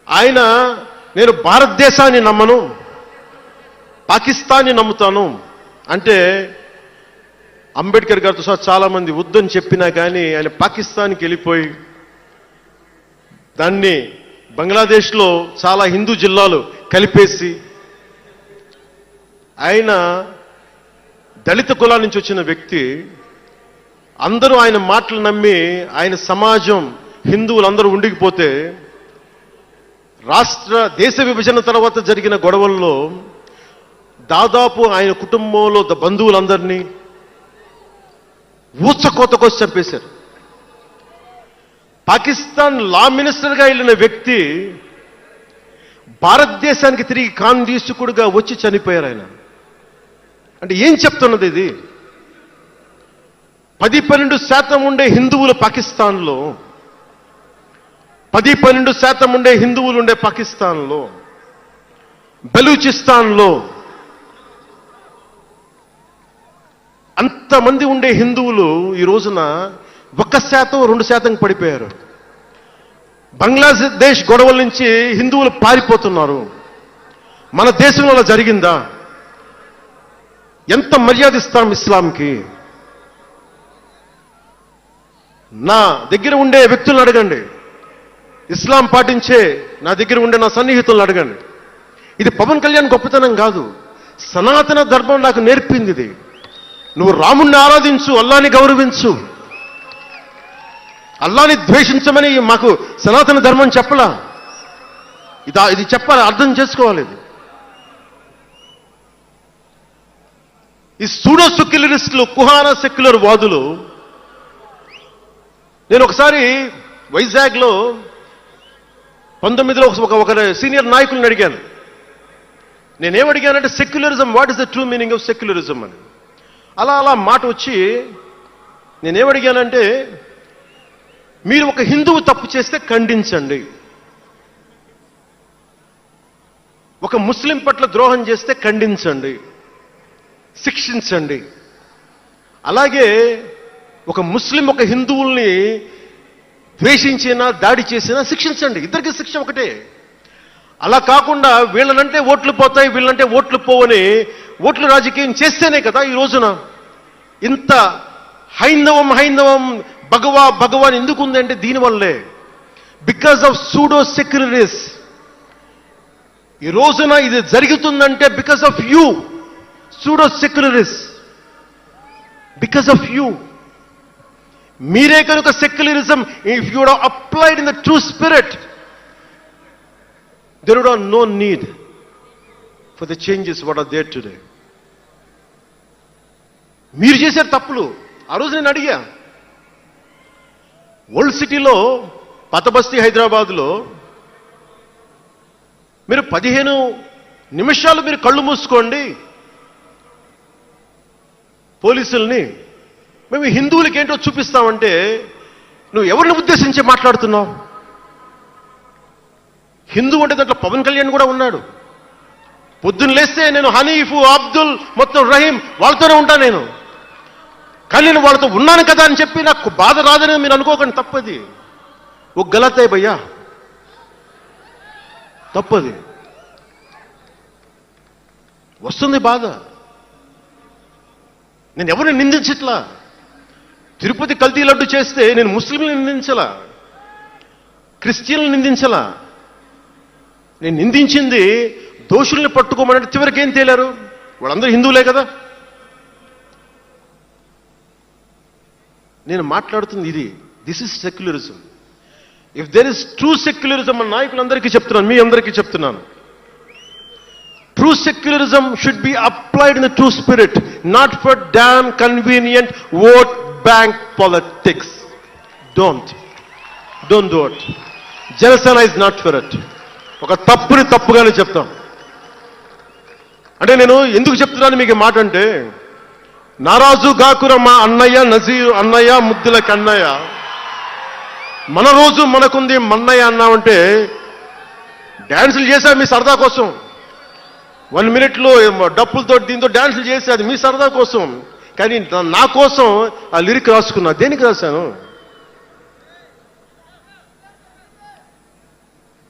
ఆయన నేను భారతదేశాన్ని నమ్మను, పాకిస్తాన్ని నమ్ముతాను అంటే అంబేద్కర్ గారితో సహా చాలా మంది వద్దని చెప్పినా కానీ ఆయన పాకిస్తాన్కి వెళ్ళిపోయి దాన్ని బంగ్లాదేశ్లో చాలా హిందూ జిల్లాలు కలిపేసి ఆయన దళిత కులాల నుంచి వచ్చిన వ్యక్తి. అందరూ ఆయన మాటలు నమ్మి ఆయన సమాజం హిందువులందరూ ఉండిపోతే దేశ విభజన తర్వాత జరిగిన గొడవల్లో దాదాపు ఆయన కుటుంబంలో బంధువులందరినీ ఊచకోతకోసి చంపేశారు. పాకిస్తాన్ లా మినిస్టర్గా వెళ్ళిన వ్యక్తి భారతదేశానికి తిరిగి కాందీసుకుడుగా వచ్చి చనిపోయారు ఆయన. అంటే ఏం చెప్తున్నది ఇది? 10-12% ఉండే హిందువులు పాకిస్తాన్లో, 10-12% ఉండే హిందువులు ఉండే పాకిస్తాన్లో, బలూచిస్తాన్లో అంతమంది ఉండే హిందువులు ఈ రోజున 1%-2% పడిపోయారు. బంగ్లాదేశ్ గొడవల నుంచి హిందువులు పారిపోతున్నారు. మన దేశంలో అలా జరిగిందా? ఎంత మర్యాద ఇస్తాం ఇస్లాంకి? నా దగ్గర ఉండే వ్యక్తులను అడగండి, ఇస్లాం పాటించే నా దగ్గర ఉండే నా సన్నిహితులను అడగండి. ఇది పవన్ కళ్యాణ్ గొప్పతనం కాదు, సనాతన ధర్మం నాకు నేర్పింది ఇది. నువ్వు రాముణ్ణి ఆరాధించు, అల్లాని గౌరవించు, అల్లాని ద్వేషించమని మాకు సనాతన ధర్మం చెప్పలా. ఇది చెప్పాలి, అర్థం చేసుకోవాలి. ఇది ఈ సూడో సెక్యులరిస్టులు, కుహానా సెక్యులర్ వాదులు, నేను ఒకసారి వైజాగ్లో 19లో ఒక సీనియర్ నాయకులను అడిగాను. నేనేమడిగానంటే, secularism, what is the true meaning of secularism అని. అలా మాట వచ్చి నేనేమడిగానంటే, మీరు ఒక హిందువు తప్పు చేస్తే ఖండించండి, ఒక ముస్లిం పట్ల ద్రోహం చేస్తే ఖండించండి, శిక్షించండి. అలాగే ఒక ముస్లిం ఒక హిందువుల్ని ద్వేషించినా దాడి చేసినా శిక్షించండి. ఇద్దరికి శిక్ష ఒకటే. అలా కాకుండా వీళ్ళనంటే ఓట్లు పోతాయి, వీళ్ళంటే ఓట్లు పోవని ఓట్లు రాజకీయం చేస్తేనే కదా ఈ రోజున ఇంత హైందవం భగవాన్ ఎందుకు ఉందంటే దీనివల్లే, బికాజ్ ఆఫ్ సూడో సెక్యులరిస్. ఈ రోజున ఇది జరుగుతుందంటే because of you pseudo secularists, because of you. మీరే కనుక secularism, if you would applied in the true spirit, there would have no need for the changes what are there today. మీరు చేశారు తప్పులు. ఆ రోజు నేను అడిగా, ఓల్డ్ సిటీలో, పతబస్తీ హైదరాబాద్లో మీరు 15 నిమిషాలు మీరు కళ్ళు మూసుకోండి పోలీసుల్ని, మేము హిందువులకి ఏంటో చూపిస్తామంటే, నువ్వు ఎవరిని ఉద్దేశించి మాట్లాడుతున్నావు? హిందూ అంటే దాంట్లో పవన్ కళ్యాణ్ కూడా ఉన్నాడు. పొద్దున్న లేస్తే నేను హనీఫు, అబ్దుల్, మొత్తం రహీం వాళ్ళతోనే ఉంటాను నేను. కానీ నేను వాళ్ళతో ఉన్నాను కదా అని చెప్పి నాకు బాధ రాదని మీరు అనుకోకండి, తప్పది. ఓ గలత్ హై భయ్యా, తప్పది. వస్తుంది బాధ. నేను ఎవరిని నిందించట్లా. తిరుపతి కల్తీ లడ్డు చేస్తే నేను ముస్లింలను నిందించలా, క్రిస్టియన్లను నిందించలా. నేను నిందించింది దోషుల్ని పట్టుకోమని. చివరికి ఏం తేలారు? వాళ్ళందరూ హిందువులే కదా. నేను మాట్లాడుతుంది ఇది. This is secularism. If there is true secularism, మన నాయకులందరికీ చెప్తున్నాను, మీ అందరికీ చెప్తున్నాను, true secularism should be applied in the true spirit, not for damn convenient vote bank politics. Don't do it. Janasena is not for it. ఒక తప్పుని తప్పుగానే చెప్తాం. అంటే నేను ఎందుకు చెప్తున్నాను మీకు మాట అంటే, నారాజు గాకుర మా అన్నయ్య నజీర్ అన్నయ్య, ముద్దుల కన్నయ్య, మన రోజు మనకుంది మన్నయ్య అన్నామంటే, డ్యాన్సులు చేశా మీ సరదా కోసం. 1 minute డప్పులతో దీంతో డ్యాన్సులు చేసి, అది మీ సరదా కోసం. కానీ నా కోసం ఆ లిరిక్ రాసుకున్నా. దేనికి రాశాను?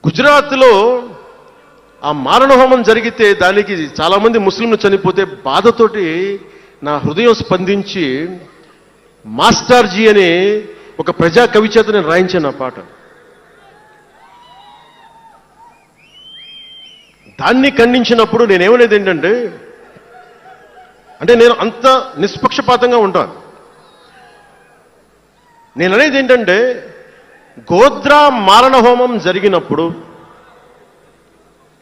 గుజరాత్లో ఆ మారణహోమం జరిగితే దానికి చాలామంది ముస్లింలు చనిపోతే బాధతోటి నా హృదయం స్పందించి మాస్టర్జీ అనే ఒక ప్రజా కవి చేత నేను రాయించాను ఆ పాట. దాన్ని ఖండించినప్పుడు నేనేమనేది ఏంటంటే, అంటే నేను అంత నిష్పక్షపాతంగా ఉంటాను. నేను అనేది ఏంటంటే, గోద్రా మారణహోమం జరిగినప్పుడు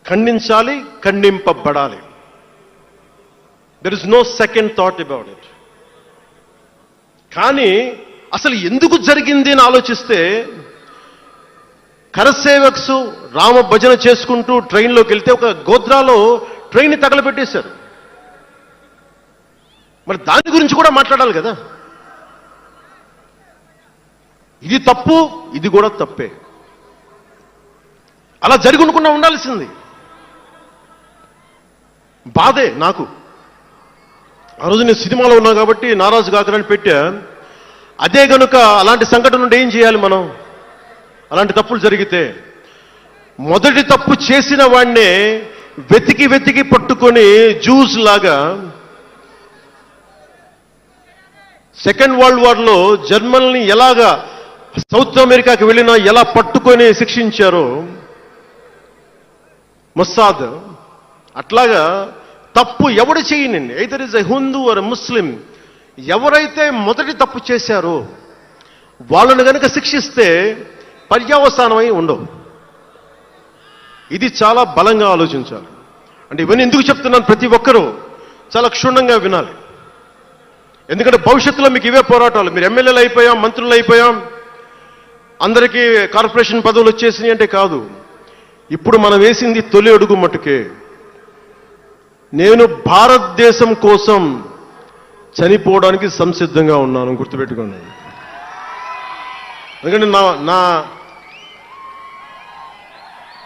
ఖండించాలి, ఖండింపబడాలి. There is no second thought about it. కానీ అసలు ఎందుకు జరిగింది అని ఆలోచిస్తే, కరసేవక్స్ రామ భజన చేసుకుంటూ ట్రైన్లోకి వెళ్తే ఒక గోద్రాలో ట్రైన్ తగలబెట్టేశారు. మరి దాని గురించి కూడా మాట్లాడాలి కదా. ఇది తప్పు, ఇది కూడా తప్పే. అలా జరుగుకుండా ఉండాల్సింది. బాధే నాకు. ఆ రోజు నేను సినిమాలో ఉన్నా కాబట్టి నారాజు గాకరని పెట్టా. అదే గనుక అలాంటి సంఘటన నుండి ఏం చేయాలి మనం? అలాంటి తప్పులు జరిగితే మొదటి తప్పు చేసిన వాడినే వెతికి పట్టుకొని జ్యూస్ లాగా, సెకండ్ వరల్డ్ వార్లో జర్మనీని ఎలాగా సౌత్ అమెరికాకి వెళ్ళినా ఎలా పట్టుకొని శిక్షించారో మొస్సాద్, అట్లాగా తప్పు ఎవడు చేయనండి, either is a Hindu or Muslim, ఎవరైతే మొదటి తప్పు చేశారో వాళ్ళను గనక శిక్షిస్తే పర్యవసానమై ఉండవు. ఇది చాలా బలంగా ఆలోచించాలి. అంటే ఇవన్నీ ఎందుకు చెప్తున్నాను, ప్రతి ఒక్కరూ చాలా క్షుణ్ణంగా వినాలి. ఎందుకంటే భవిష్యత్తులో మీకు ఇవే పోరాటాలు. మీరు ఎమ్మెల్యేలు అయిపోయాం, మంత్రులు అయిపోయాం, అందరికీ కార్పొరేషన్ పదవులు వచ్చేసినాయి అంటే కాదు. ఇప్పుడు మనం వేసింది తొలి అడుగు మట్టుకే. నేను భారతదేశం కోసం చనిపోవడానికి సంసిద్ధంగా ఉన్నాను, గుర్తుపెట్టుకోండి. ఎందుకంటే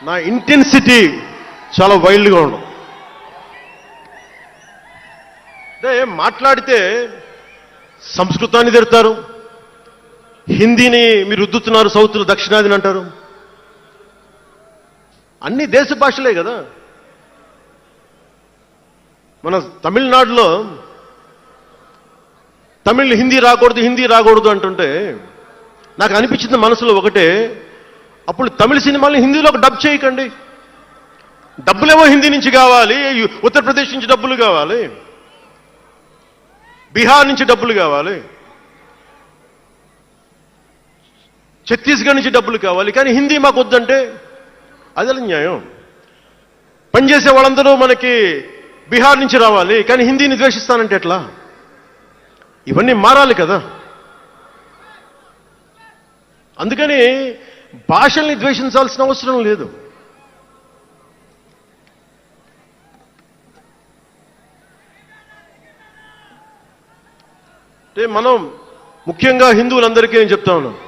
నా ఇంటెన్సిటీ చాలా వైల్డ్గా ఉండదు. అంటే మాట్లాడితే సంస్కృతాన్ని తిడతారు, హిందీని మీరు రుద్దుతున్నారు, సౌత్లో దక్షిణాదిని అంటారు. అన్ని దేశ భాషలే కదా. మన తమిళనాడులో తమిళ్ హిందీ రాకూడదు అంటుంటే నాకు అనిపించింది మనసులో ఒకటే, అప్పుడు తమిళ సినిమాల్ని హిందీలోకి డబ్ చేయకండి. డబ్బులేమో హిందీ నుంచి కావాలి, ఉత్తరప్రదేశ్ నుంచి డబ్బులు కావాలి, బీహార్ నుంచి డబ్బులు కావాలి, ఛత్తీస్గఢ్ నుంచి డబ్బులు కావాలి, కానీ హిందీ మాకు వద్దంటే అదే న్యాయం. పనిచేసే వాళ్ళందరూ మనకి బీహార్ నుంచి రావాలి, కానీ హిందీని ద్వేషిస్తానంటే ఎట్లా? ఇవన్నీ మారాలి కదా. అందుకని భాషల్ని ద్వేషించాల్సిన అవసరం లేదు. అంటే మనం ముఖ్యంగా హిందువులందరికీ నేను చెప్తా ఉన్నాను,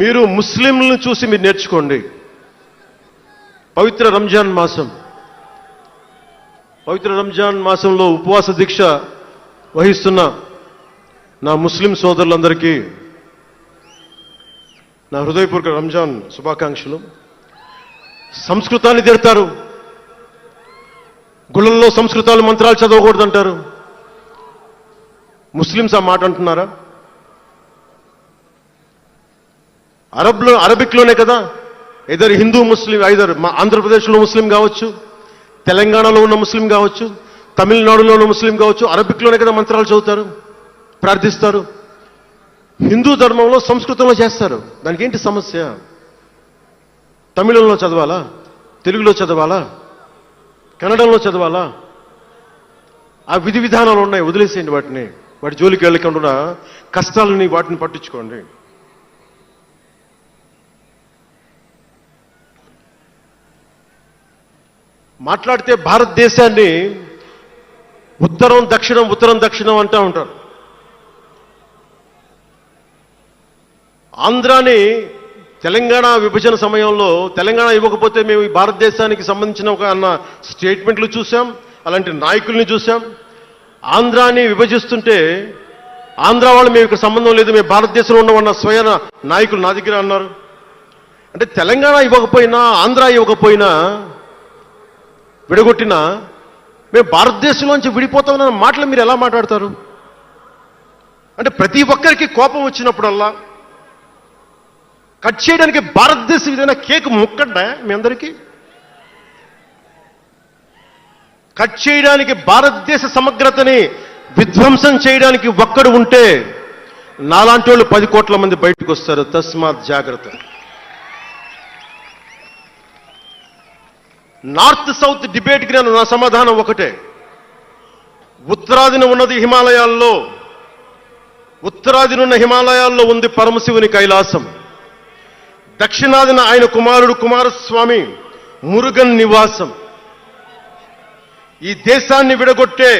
మీరు ముస్లింలను చూసి మీరు నేర్చుకోండి. పవిత్ర రంజాన్ మాసంలో ఉపవాస దీక్ష వహిస్తున్న నా ముస్లిం సోదరులందరికీ నా హృదయపూర్వక రంజాన్ శుభాకాంక్షలు. సంస్కృతాన్ని తిడతారు, గుళ్ళల్లో సంస్కృతాలు మంత్రాలు చదవకూడదంటారు. ముస్లిమ్స్ ఆ మాట అంటున్నారా? అరబిక్లోనే కదా, ఇద్దరు హిందూ ముస్లిం, ఐదరు ఆంధ్రప్రదేశ్లో ముస్లిం కావచ్చు, తెలంగాణలో ఉన్న ముస్లిం కావచ్చు, తమిళనాడులో ఉన్న ముస్లిం కావచ్చు, అరబిక్లోనే కదా మంత్రాలు చదువుతారు, ప్రార్థిస్తారు. హిందూ ధర్మంలో సంస్కృతంలో చేస్తారు. దానికి ఏంటి సమస్య? తమిళంలో చదవాలా, తెలుగులో చదవాలా, కన్నడంలో చదవాలా? ఆ విధి విధానాలు ఉన్నాయి, వదిలేసేయండి వాటిని. వాటి జోలికి వెళ్ళకుండా కష్టాలని వాటిని పట్టించుకోండి. మాట్లాడితే భారతదేశాన్ని ఉత్తరం దక్షిణం అంటూ ఉంటారు. ఆంధ్రాని తెలంగాణ విభజన సమయంలో తెలంగాణ ఇవ్వకపోతే మేము ఈ భారతదేశానికి సంబంధించిన ఒక అన్న స్టేట్మెంట్లు చూసాం, అలాంటి నాయకుల్ని చూసాం. ఆంధ్రాని విభజిస్తుంటే ఆంధ్ర వాళ్ళు మేము ఇక్కడ సంబంధం లేదు, మేము భారతదేశంలో ఉన్నవన్న స్వయం నాయకులు నా దగ్గర అన్నారు. అంటే తెలంగాణ ఇవ్వకపోయినా, ఆంధ్ర ఇవ్వకపోయినా, విడగొట్టినా మేము భారతదేశంలోంచి విడిపోతామన్న మాటలు మీరు ఎలా మాట్లాడతారు? అంటే ప్రతి ఒక్కరికి కోపం వచ్చినప్పుడల్లా కట్ చేయడానికి భారతదేశం ఏదైనా కేక్ ముక్కండా మీ అందరికీ? కట్ చేయడానికి, భారతదేశ సమగ్రతని విధ్వంసం చేయడానికి ఒక్కడు ఉంటే నాలాంటి వాళ్ళు 10 కోట్ల మంది బయటకు వస్తారు. తస్మాత్ జాగ్రత్త. నార్త్ సౌత్ డిబేట్కి నా సమాధానం ఒకటే. ఉత్తరాదిన ఉన్నది హిమాలయాల్లో, ఉత్తరాదినున్న హిమాలయాల్లో ఉంది పరమశివుని కైలాసం. దక్షిణాదిన ఆయన కుమారుడు కుమారస్వామి మురుగన్ నివాసం. ఈ దేశాన్ని విడగొట్టే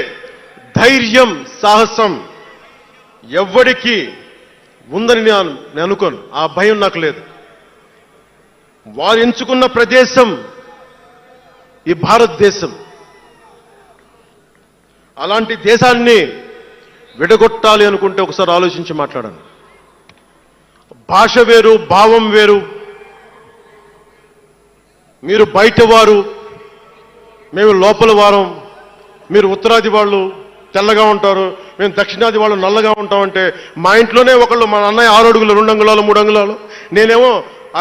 ధైర్యం, సాహసం ఎవ్వడికి ఉందని నేను అనుకోను. ఆ భయం నాకు లేదు. వారు ఎంచుకున్న ప్రదేశం ఈ భారతదేశం. అలాంటి దేశాన్ని విడగొట్టాలి అనుకుంటే ఒకసారి ఆలోచించి మాట్లాడండి. భాష వేరు, భావం వేరు. మీరు బయట వారు, మేము లోపల వారం. మీరు ఉత్తరాది వాళ్ళు తెల్లగా ఉంటారు, మేము దక్షిణాది వాళ్ళు నల్లగా ఉంటామంటే, మా ఇంట్లోనే ఒకళ్ళు, మా అన్నయ్య 6 అడుగులు 2 అంగుళాలు 3 అంగుళాలు, నేనేమో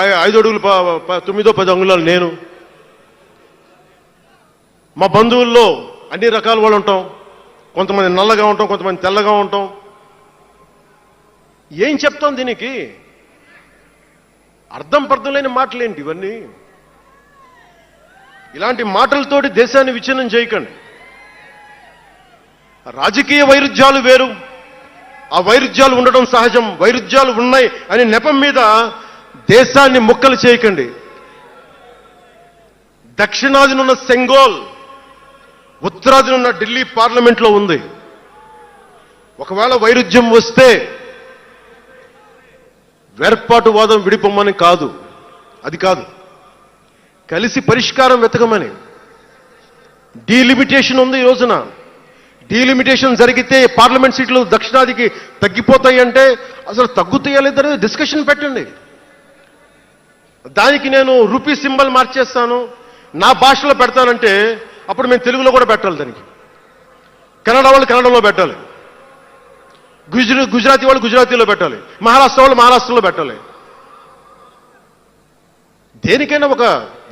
5 అడుగులు 9-10 అంగుళాలు నేను. మా బంధువుల్లో అన్ని రకాల వాళ్ళు ఉంటాం. కొంతమంది నల్లగా ఉంటాం, కొంతమంది తెల్లగా ఉంటాం. ఏం చెప్తాం దీనికి? అర్థం పర్థం లేని మాటలేంటి ఇవన్నీ? ఇలాంటి మాటలతోటి దేశాన్ని విచ్ఛిన్నం చేయకండి. రాజకీయ వైరుధ్యాలు వేరు, ఆ వైరుధ్యాలు ఉండడం సహజం. వైరుధ్యాలు ఉన్నాయి అనే నెపం మీద దేశాన్ని ముక్కలు చేయకండి. దక్షిణాదినున్న సెంగోల్, ఉత్తరాదినున్న ఢిల్లీ పార్లమెంట్లో ఉంది. ఒకవేళ వైరుధ్యం వస్తే వేర్పాటువాదం విడిపోమని కాదు, అది కాదు, కలిసి పరిష్కారం వెతకమని. డీలిమిటేషన్ ఉంది ఈ రోజున. డీలిమిటేషన్ జరిగితే పార్లమెంట్ సీట్లు దక్షిణాదికి తగ్గిపోతాయి అంటే అసలు తగ్గుతాయా లేదనేది డిస్కషన్ పెట్టండి. దానికి నేను రూపీ సింబల్ మార్చేస్తాను, నా భాషలో పెడతానంటే అప్పుడు మేము తెలుగులో కూడా పెట్టాలి, దానికి కన్నడ వాళ్ళు కన్నడలో పెట్టాలి, గుజరాతీ వాళ్ళు గుజరాతీలో పెట్టాలి, మహారాష్ట్ర వాళ్ళు మహారాష్ట్రలో పెట్టాలి. దేనికైనా ఒక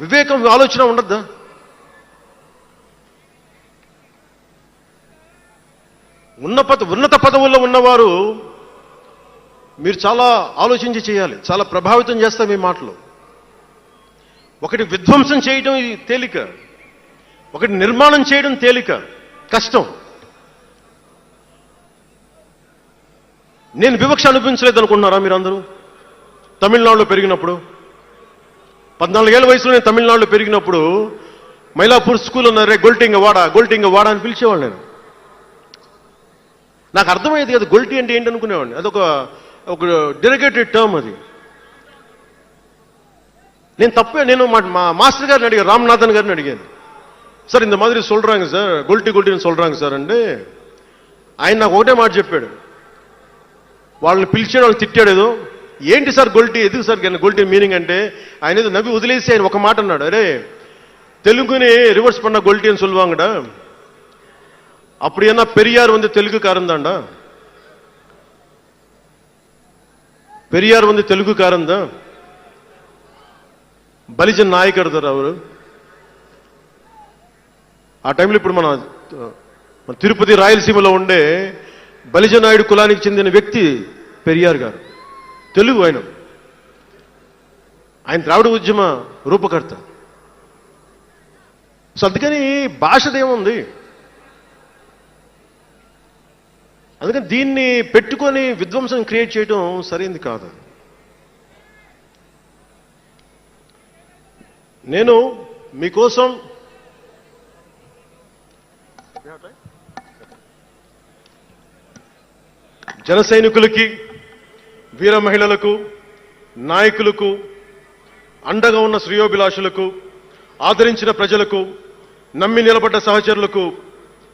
వివేకం, ఆలోచన ఉండద్దా? ఉన్నత పదవుల్లో ఉన్నవారు మీరు చాలా ఆలోచించి చేయాలి, చాలా ప్రభావితం చేస్తాయి మీ మాటలు. ఒకటి విధ్వంసం చేయడం తేలిక, ఒకటి నిర్మాణం చేయడం తేలిక, కష్టం. నేను వివక్ష అనిపించలేదు అనుకుంటున్నారా మీరందరూ? తమిళనాడులో పెరిగినప్పుడు 14 ఏళ్ల వయసులో నేను తమిళనాడులో పెరిగినప్పుడు మైలాపూర్ స్కూల్ ఉన్నారే, గొల్టింగ వాడ అని పిలిచేవాడు. నేను నాకు అర్థమయ్యేది కదా గొల్టి అంటే ఏంటి అనుకునేవాడిని. అదొక డెరిగేటెడ్ టర్మ్ అది. నేను మా మాస్టర్ గారిని అడిగాను, రామ్నాథన్ గారిని అడిగాను, సార్ ఇంత మాదిరి சொல்றாங்க సార్, గొల్టిని சொல்றாங்க సార్ అంటే ఆయన నాకు ఒకటే మాట చెప్పాడు. వాళ్ళని పిలిచాడు, వాళ్ళని తిట్టాడు ఏదో. ఏంటి సార్ గొల్టి, ఎందుకు సార్ గొల్టి మీనింగ్ అంటే ఆయన ఏదో నవ్వి వదిలేసి ఆయన ఒక మాట అన్నాడు, అరే తెలుగుని రివర్స్ பண்ண గొల్టి అని சொல்லுவாங்கடா, அப்படி என்ன பெரியார் தெலுங்குக்காரன் தான்டா, பெரியார் తెలుగుకారం தான், బలిజన్ నాయకుడు సార్ అవరు. ఆ టైంలో ఇప్పుడు మన తిరుపతి రాయలసీమలో ఉండే బలిజన్ నాయుడు కులానికి చెందిన వ్యక్తి పెరియార్ గారు, తెలుగు. ఆయన ద్రావిడ ఉద్యమ రూపకర్త. సో అందుకని భాషదేముంది, అందుకని దీన్ని పెట్టుకొని విధ్వంసం క్రియేట్ చేయడం సరైనది కాదు. నేను మీకోసం జన సైనికులకి, వీర మహిళలకు, నాయకులకు, అండగా ఉన్న శ్రేయోభిలాషులకు, ఆదరించిన ప్రజలకు, నమ్మి నిలబడ్డ సహచరులకు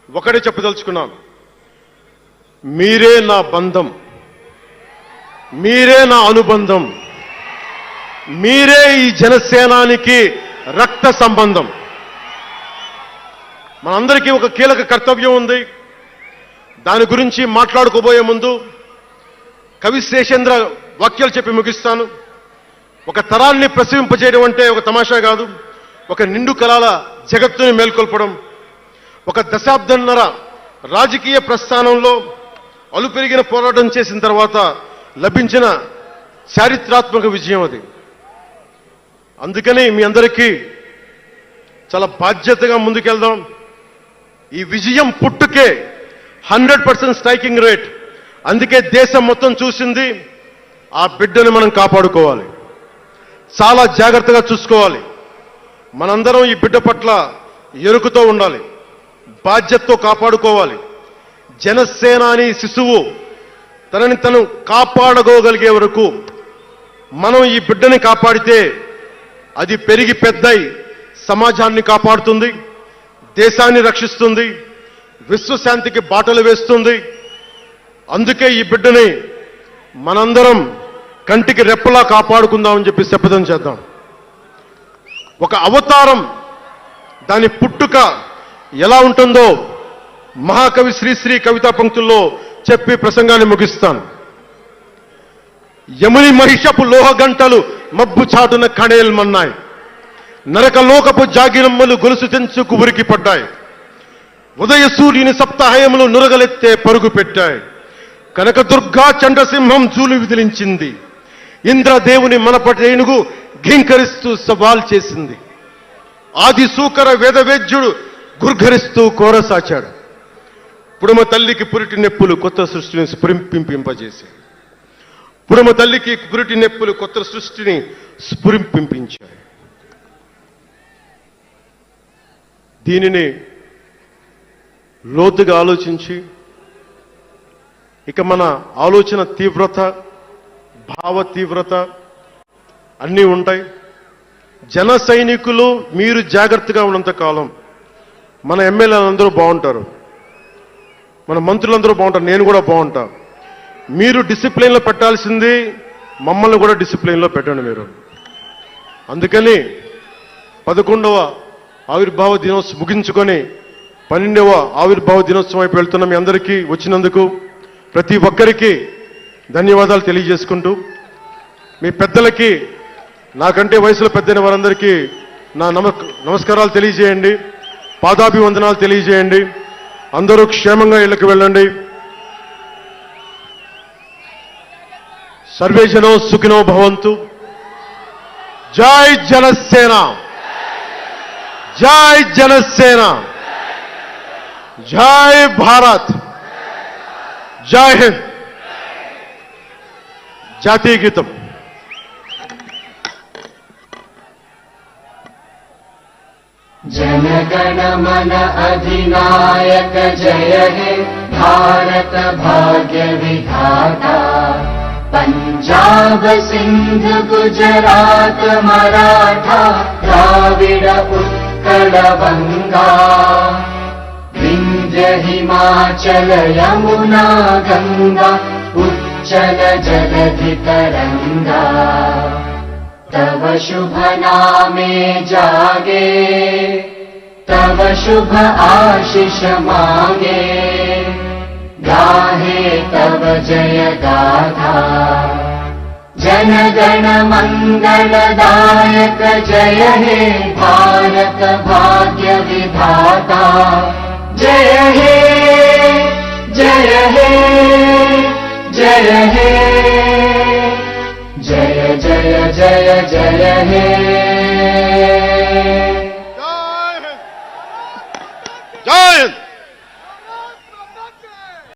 ఒకటే చెప్పదలుచుకున్నాను, మీరే నా బంధం, మీరే నా అనుబంధం, మీరే ఈ జనసేనానికి రక్త సంబంధం. మనందరికీ ఒక కీలక కర్తవ్యం ఉంది. దాని గురించి మాట్లాడుకోబోయే ముందు కవి శేషేంద్ర వాక్యాలు చెప్పి ముగిస్తాను. ఒక తరాన్ని ప్రసవింపజేయడం అంటే ఒక తమాషా కాదు, ఒక నిండు కళల జగత్తుని మేల్కొల్పడం. ఒక దశాబ్దన్నర రాజకీయ ప్రస్థానంలో అలుపెరిగిన పోరాటం చేసిన తర్వాత లభించిన చారిత్రాత్మక విజయం అది. అందుకని మీ అందరికీ చాలా బాధ్యతగా ముందుకెళ్దాం. ఈ విజయం పుట్టుకే 100% స్ట్రైకింగ్ రేట్. అందుకే దేశం మొత్తం చూసింది. ఆ బిడ్డని మనం కాపాడుకోవాలి, చాలా జాగ్రత్తగా చూసుకోవాలి. మనందరం ఈ బిడ్డ పట్ల ఎరుకుతో ఉండాలి, బాధ్యతతో కాపాడుకోవాలి. జనసేనాని శిశువు తనని తను కాపాడుకోగలిగే వరకు మనం ఈ బిడ్డని కాపాడితే అది పెరిగి పెద్దై సమాజాన్ని కాపాడుతుంది, దేశాన్ని రక్షిస్తుంది, విశ్వశాంతికి బాటలు వేస్తుంది. అందుకే ఈ బిడ్డని మనందరం కంటికి రెప్పలా కాపాడుకుందామని చెప్పి శపథం చేద్దాం. ఒక అవతారం, దాని పుట్టుక ఎలా ఉంటుందో మహాకవి శ్రీశ్రీ కవితా పంక్తుల్లో చెప్పి ప్రసంగాన్ని ముగిస్తాను. యముని మహిషపు లోహగంటలు మబ్బు చాటున కణేల్మన్నాయి, నరకలోకపు జాగిరమ్మలు గొలుసు తెంచుకు ఉరికి పడ్డాయి, ఉదయ సూర్యుని సప్తాహయములు నురగలెత్తే పరుగు పెట్టాయి, కనకదుర్గా చంద్రసింహం జూలు విదిలించింది, ఇంద్రదేవుని మనపటేనుగు ఘీంకరిస్తూ సవాల్ చేసింది, ఆది సూకర వేదవేద్యుడు గుర్ఘరిస్తూ కోరసాచాడు, పుడమ తల్లికి పురిటి నెప్పులు కొత్త సృష్టిని స్ఫురింపింపజేశాయి. పుడమ తల్లికి పురిటి నెప్పులు కొత్త సృష్టిని స్ఫురింపించాయి. దీనిని లోతుగా ఆలోచించి ఇక మన ఆలోచన తీవ్రత, భావ తీవ్రత అన్నీ ఉంటాయి. జన సైనికులు మీరు జాగ్రత్తగా ఉన్నంత కాలం మన ఎమ్మెల్యేలందరూ బాగుంటారు, మన మంత్రులందరూ బాగుంటారు, నేను కూడా బాగుంటా. మీరు డిసిప్లిన్లో పెట్టాల్సింది మమ్మల్ని కూడా డిసిప్లిన్లో పెట్టండి మీరు. అందుకని 11వ ఆవిర్భావ దినోత్సవం ముగించుకొని 12వ ఆవిర్భావ దినోత్సవం వైపు వెళ్తున్న మీ అందరికీ వచ్చినందుకు ప్రతి ఒక్కరికి ధన్యవాదాలు తెలియజేసుకుంటూ, మీ పెద్దలకి, నాకంటే వయసులో పెద్దైన వారందరికీ నా నమస్కారాలు తెలియజేయండి, పాదాభివందనాలు తెలియజేయండి. అందరూ క్షేమంగా ఇళ్లకు వెళ్ళండి. సర్వే జనో సుఖినో భవంతు. జై జనసేన, జై జనసేన, జై భారత్, జై హింద్. జాతీయ గీతం. जनगण मन अधिनायक जय हे भारत भाग्य विधाता. पंजाब सिंध गुजरात मराठा द्राविड उत्कल बंगा. विंध्य हिमाचल यमुना गंगा उच्चल जलधि तरंगा. तव शुभ नामे जागे, तव शुभ आशीष मांगे. गाहे तव जय गाथा. जन गण मंगलदायक जय हे भारत भाग्य विधाता. जय हे, जय हे, जय हे. जय जय जय जय हे.